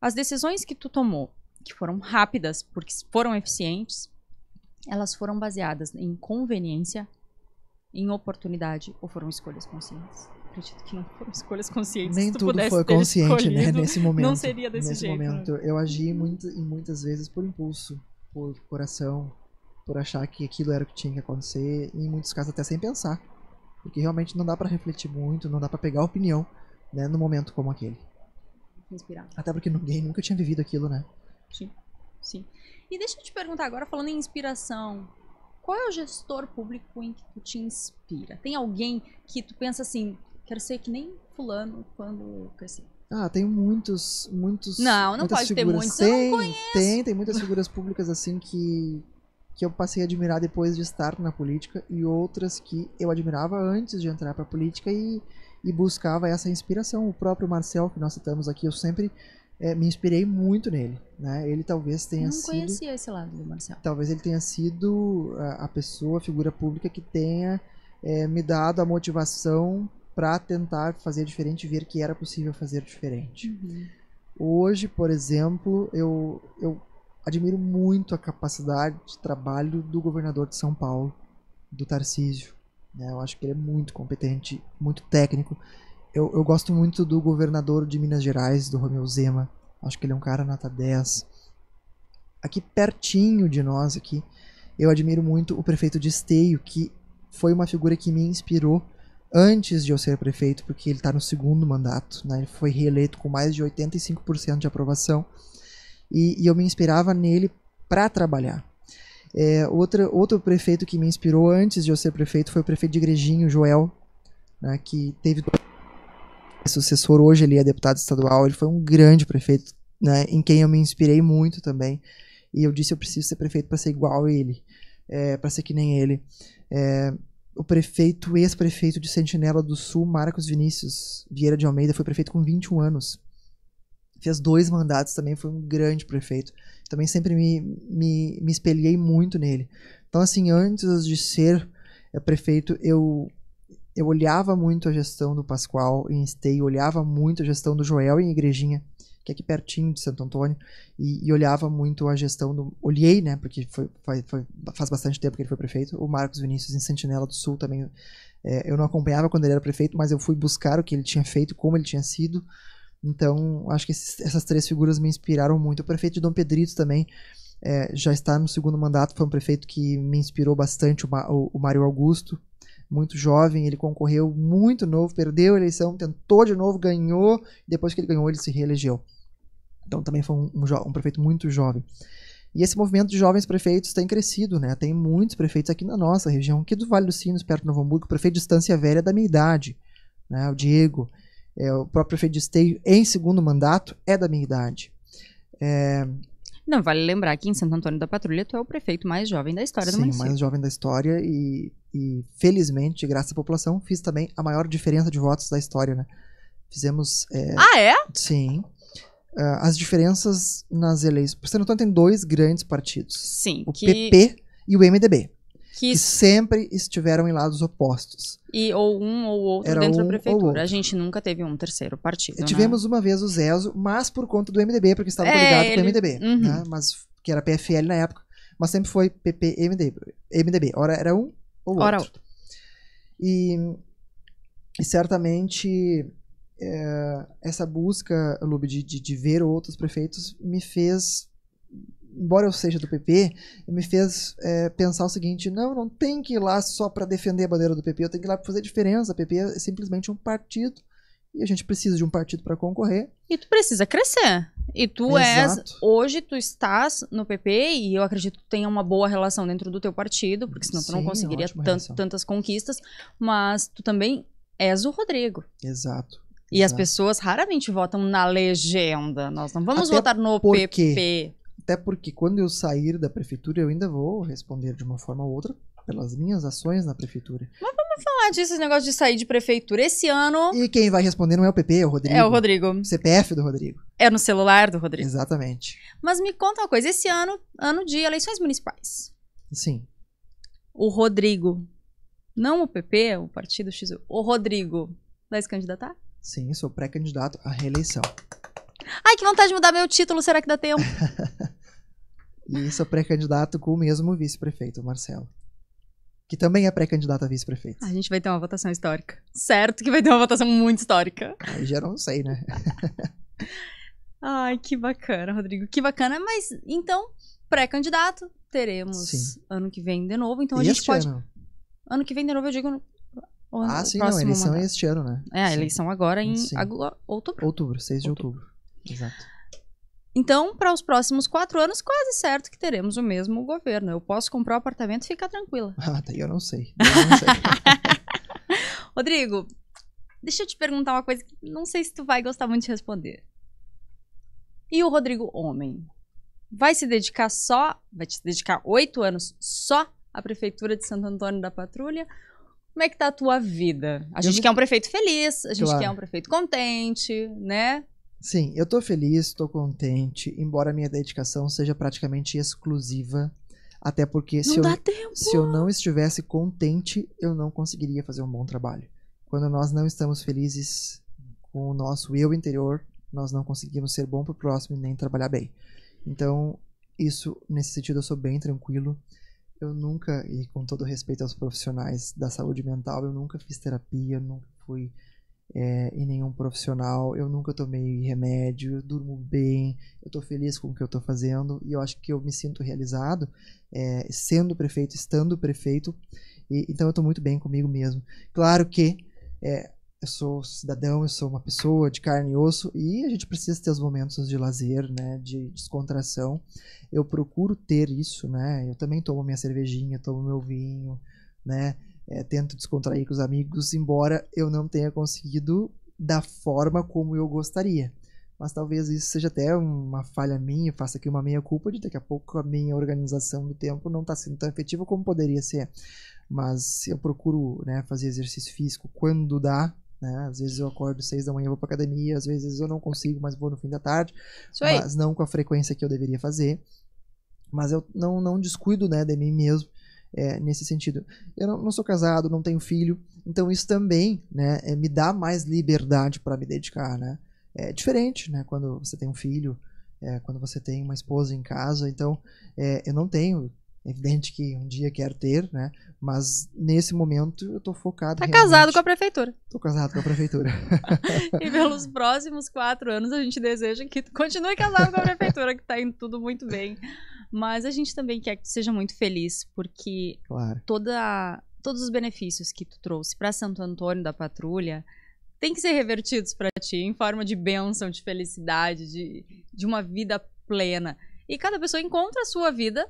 as decisões que tu tomou, que foram rápidas, porque foram eficientes, elas foram baseadas em conveniência, em oportunidade, ou foram escolhas conscientes? Acredito que não foram escolhas conscientes. Nem se tu tudo pudesse foi ter consciente, né? escolhido, Nesse momento. não seria desse Nesse jeito. momento, eu agi muitas vezes por impulso, por coração, por achar que aquilo era o que tinha que acontecer, e em muitos casos até sem pensar. Porque realmente não dá pra refletir muito, não dá pra pegar opinião, né, num momento como aquele. Inspirar. Até porque ninguém nunca tinha vivido aquilo, né? Sim, sim. E deixa eu te perguntar agora, falando em inspiração, qual é o gestor público em que tu te inspira? Tem alguém que tu pensa assim, quero ser que nem fulano quando eu crescer? Tem muitos Não muitas pode ter figuras. muitos, eu não conheço. Tem muitas figuras públicas assim que eu passei a admirar depois de estar na política, e outras que eu admirava antes de entrar pra política e buscava essa inspiração. O próprio Marcel, que nós citamos aqui, eu sempre me inspirei muito nele, né? Ele talvez tenha Não conhecia esse lado do Marcel. Talvez ele tenha sido a pessoa, a figura pública que tenha me dado a motivação para tentar fazer diferente e ver que era possível fazer diferente. Uhum. Hoje, por exemplo, eu admiro muito a capacidade de trabalho do governador de São Paulo, do Tarcísio, né? Eu acho que ele é muito competente, muito técnico. Eu gosto muito do governador de Minas Gerais, do Romeu Zema. Acho que ele é um cara nota 10. Aqui pertinho de nós, aqui, eu admiro muito o prefeito de Esteio, que foi uma figura que me inspirou antes de eu ser prefeito, porque ele está no segundo mandato, né? Ele foi reeleito com mais de 85% de aprovação, e eu me inspirava nele para trabalhar. Outro prefeito que me inspirou antes de eu ser prefeito foi o prefeito de Igrejinha, Joel, né, que teve sucessor, hoje ele é deputado estadual. Ele foi um grande prefeito, né, em quem eu me inspirei muito também, e eu disse, eu preciso ser prefeito para ser igual a ele, para ser que nem ele. O ex-prefeito de Sentinela do Sul, Marcos Vinícius Vieira de Almeida, foi prefeito com 21 anos. Fez 2 mandatos também, foi um grande prefeito. Também sempre me espelhei muito nele. Então, assim, antes de ser prefeito, eu olhava muito a gestão do Pascoal em Esteio, olhava muito a gestão do Joel em Igrejinha, que é aqui pertinho de Santo Antônio, e olhava muito a gestão olhei, né, porque faz bastante tempo que ele foi prefeito, o Marcos Vinícius em Sentinela do Sul também. Eu não acompanhava quando ele era prefeito, mas eu fui buscar o que ele tinha feito, como ele tinha sido. Então, acho que essas 3 figuras me inspiraram muito. O prefeito de Dom Pedrito também já está no segundo mandato, foi um prefeito que me inspirou bastante, o Mário Augusto, muito jovem, ele concorreu muito novo, perdeu a eleição, tentou de novo, ganhou, depois que ele ganhou, ele se reelegeu. Então também foi um prefeito muito jovem. E esse movimento de jovens prefeitos tem crescido, né? Tem muitos prefeitos aqui na nossa região, aqui do Vale dos Sinos, perto de Novo Hamburgo. O prefeito de Estância Velha é da minha idade, né? O Diego. O próprio prefeito de Esteio, em segundo mandato, é da minha idade. Não, vale lembrar que em Santo Antônio da Patrulha tu é o prefeito mais jovem da história do município. Sim, mais jovem da história, e felizmente, graças à população, fiz também a maior diferença de votos da história, né? Fizemos... Sim. As diferenças nas eleições... Santo Antônio tem 2 grandes partidos. Sim. O PP e o MDB. Que sempre estiveram em lados opostos. E ou um ou outro Era dentro da ou prefeitura. outro. A gente nunca teve um terceiro partido, Tivemos uma vez o Zezo, mas por conta do MDB, porque estava coligado com o MDB. Uhum. Né? Mas, que era PFL na época. Mas sempre foi PP, MDB. Ora era um ou Ora outro. E certamente essa busca, Lube, de ver outros prefeitos me fez... Embora eu seja do PP, me fez pensar o seguinte: não tem que ir lá só para defender a bandeira do PP, eu tenho que ir lá para fazer diferença. O PP é simplesmente um partido e a gente precisa de um partido para concorrer. E tu precisa crescer. E tu Exato. hoje tu estás no PP e eu acredito que tu tenha uma boa relação dentro do teu partido, porque senão tu não Sim, conseguiria ótima relação. tantas conquistas, mas tu também és o Rodrigo. Exato. E as Exato. pessoas raramente votam na legenda. Nós não vamos Até votar no porque- PP. Até porque quando eu sair da prefeitura, eu ainda vou responder de uma forma ou outra pelas minhas ações na prefeitura. Falar disso, esse negócio de sair de prefeitura. Esse ano E quem vai responder não é o PP, é o Rodrigo. é o Rodrigo. CPF do Rodrigo. É no celular do Rodrigo. Exatamente. Mas me conta uma coisa. Esse ano de eleições municipais. Sim. O Rodrigo, não o PP, o Partido X, o Rodrigo vai se candidatar? Sim, sou pré-candidato à reeleição. Ai, que vontade de mudar meu título, será que dá tempo? E sou pré-candidato com o mesmo vice-prefeito, o Marcelo. Que também é pré-candidato a vice-prefeito. A gente vai ter uma votação histórica. Certo que vai ter uma votação muito histórica. Aí já não sei, né? Ai, que bacana, Rodrigo, que bacana. Mas, então, pré-candidato, teremos Sim. ano que vem de novo. Então a E gente este pode... ano? Ano que vem de novo, eu digo... Ah, sim, não. A eleição é este ano, né? É, a Sim. eleição agora em Sim. outubro. Outubro, 6 de outubro. Exato. Então, para os próximos 4 anos, quase certo que teremos o mesmo governo. Eu posso comprar o apartamento e ficar tranquila. Ah, daí eu não sei. Daí eu não sei. Rodrigo, deixa eu te perguntar uma coisa que não sei se tu vai gostar muito de responder. E o Rodrigo homem? Vai se dedicar vai te dedicar 8 anos só à Prefeitura de Santo Antônio da Patrulha? Como é que tá a tua vida? A gente quer um prefeito feliz, a gente Claro. quer um prefeito contente, né? Sim, eu tô feliz, tô contente, embora a minha dedicação seja praticamente exclusiva, até porque Não dá tempo. se eu não estivesse contente, eu não conseguiria fazer um bom trabalho. Quando nós não estamos felizes com o nosso eu interior, nós não conseguimos ser bom pro próximo e nem trabalhar bem. Então, isso, nesse sentido, eu sou bem tranquilo. Eu nunca, e com todo respeito aos profissionais da saúde mental, eu nunca fiz terapia, nunca fui em nenhum profissional, eu nunca tomei remédio, eu durmo bem, eu tô feliz com o que eu tô fazendo e eu acho que eu me sinto realizado sendo prefeito, estando prefeito, então eu tô muito bem comigo mesmo. Claro que eu sou cidadão, eu sou uma pessoa de carne e osso e a gente precisa ter os momentos de lazer, né, de descontração. Eu procuro ter isso, né, eu também tomo minha cervejinha, tomo meu vinho, né, tento descontrair com os amigos, embora eu não tenha conseguido da forma como eu gostaria. Mas talvez isso seja até uma falha minha, faça aqui uma meia-culpa de daqui a pouco a minha organização do tempo não está sendo tão efetiva como poderia ser. Mas eu procuro, né, fazer exercício físico quando dá, né? Às vezes eu acordo 6 da manhã, vou para academia, às vezes eu não consigo, mas vou no fim da tarde, Isso aí. mas não com a frequência que eu deveria fazer. Mas eu não descuido, né, de mim mesmo. Nesse sentido, eu não sou casado, não tenho filho, então isso também, né, me dá mais liberdade para me dedicar, né? É diferente, né, quando você tem um filho, quando você tem uma esposa em casa, então eu não tenho, é evidente que um dia quero ter, né, mas nesse momento eu tô focado Tá realmente. casado com a prefeitura. Tô casado com a prefeitura. E pelos próximos 4 anos a gente deseja que tu continue casado com a prefeitura, que tá indo tudo muito bem. Mas a gente também quer que tu seja muito feliz, porque Claro. todos os benefícios que tu trouxe para Santo Antônio da Patrulha têm que ser revertidos para ti em forma de bênção, de felicidade, de uma vida plena. E cada pessoa encontra a sua vida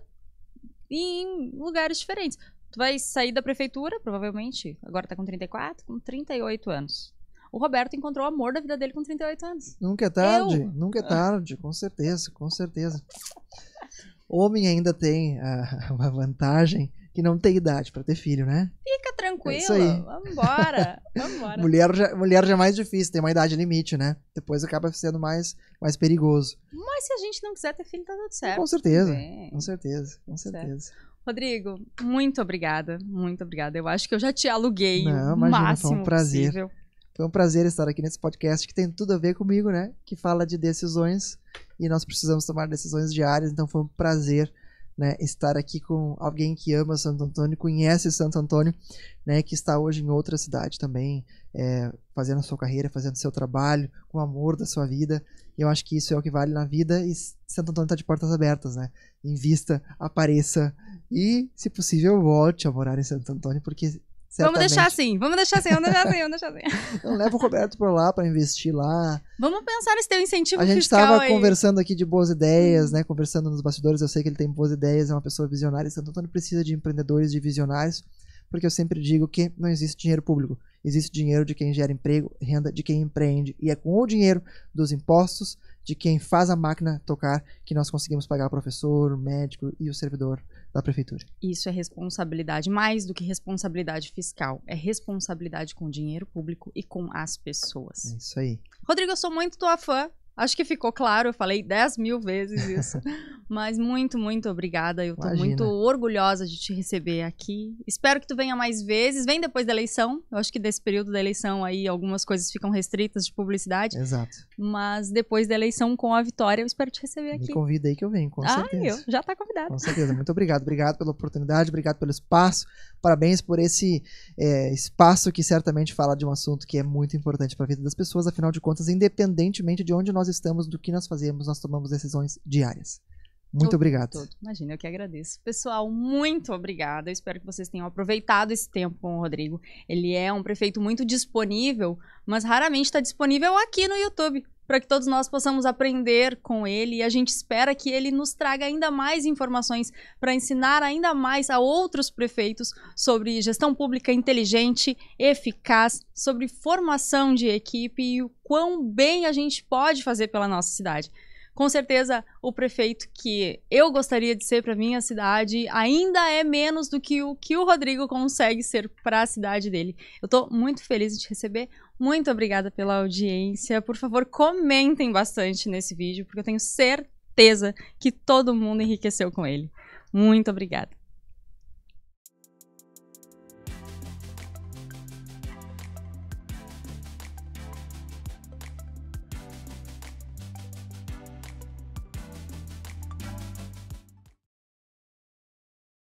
em lugares diferentes. Tu vai sair da prefeitura, provavelmente, agora tá com 34, com 38 anos. O Roberto encontrou o amor da vida dele com 38 anos. Nunca é tarde, nunca é tarde, com certeza, com certeza. Homem ainda tem uma vantagem que não tem idade para ter filho, né? Fica É tranquilo, isso aí. vambora, vambora. Mulher já é mais difícil, tem uma idade limite, né? Depois acaba sendo mais perigoso. Mas se a gente não quiser ter filho, tá tudo certo. Com certeza, Bem. com certeza, com Certo. certeza. Rodrigo, muito obrigada, muito obrigada. Eu acho que eu já te aluguei Não, o imagina, máximo foi um prazer. possível. Foi um prazer estar aqui nesse podcast que tem tudo a ver comigo, né? Que fala de decisões e nós precisamos tomar decisões diárias, então foi um prazer, né, estar aqui com alguém que ama Santo Antônio, conhece Santo Antônio, né, que está hoje em outra cidade também, fazendo a sua carreira, fazendo seu trabalho, com o amor da sua vida. E eu acho que isso é o que vale na vida e Santo Antônio está de portas abertas, né? Invista, apareça e, se possível, volte a morar em Santo Antônio, porque Vamos certamente. deixar assim, vamos deixar assim. Então leva o Roberto pra lá pra investir lá. Vamos pensar nesse teu incentivo A gente fiscal estava aí. conversando aqui de boas ideias, né? Conversando nos bastidores, eu sei que ele tem boas ideias, é uma pessoa visionária. Santo Antônio precisa de empreendedores, de visionários, porque eu sempre digo que não existe dinheiro público. Existe dinheiro de quem gera emprego, renda de quem empreende. E é com o dinheiro dos impostos, de quem faz a máquina tocar, que nós conseguimos pagar o professor, o médico e o servidor da prefeitura. Isso é responsabilidade, mais do que responsabilidade fiscal. É responsabilidade com o dinheiro público e com as pessoas. É isso aí. Rodrigo, eu sou muito tua fã. Acho que ficou claro, eu falei 10.000 vezes isso. Mas muito, muito obrigada. Eu tô Imagina. muito orgulhosa de te receber aqui. Espero que tu venha mais vezes. Vem depois da eleição. Eu acho que desse período da eleição aí algumas coisas ficam restritas de publicidade. Exato. Mas depois da eleição, com a vitória, eu espero te receber aqui. Me convida aí que eu venho, com certeza. Já tá convidado. Com certeza. Muito obrigado. Obrigado pela oportunidade, obrigado pelo espaço. Parabéns por esse espaço que certamente fala de um assunto que é muito importante para a vida das pessoas. Afinal de contas, independentemente de onde nós estamos, do que nós fazemos, nós tomamos decisões diárias. Muito obrigado. Imagina, eu que agradeço. Pessoal, muito obrigada. Eu espero que vocês tenham aproveitado esse tempo com o Rodrigo. Ele é um prefeito muito disponível, mas raramente está disponível aqui no YouTube, para que todos nós possamos aprender com ele. E a gente espera que ele nos traga ainda mais informações para ensinar ainda mais a outros prefeitos sobre gestão pública inteligente, eficaz, sobre formação de equipe e o quão bem a gente pode fazer pela nossa cidade. Com certeza, o prefeito que eu gostaria de ser para minha cidade ainda é menos do que o Rodrigo consegue ser para a cidade dele. Eu estou muito feliz de te receber. Muito obrigada pela audiência. Por favor, comentem bastante nesse vídeo, porque eu tenho certeza que todo mundo enriqueceu com ele. Muito obrigada.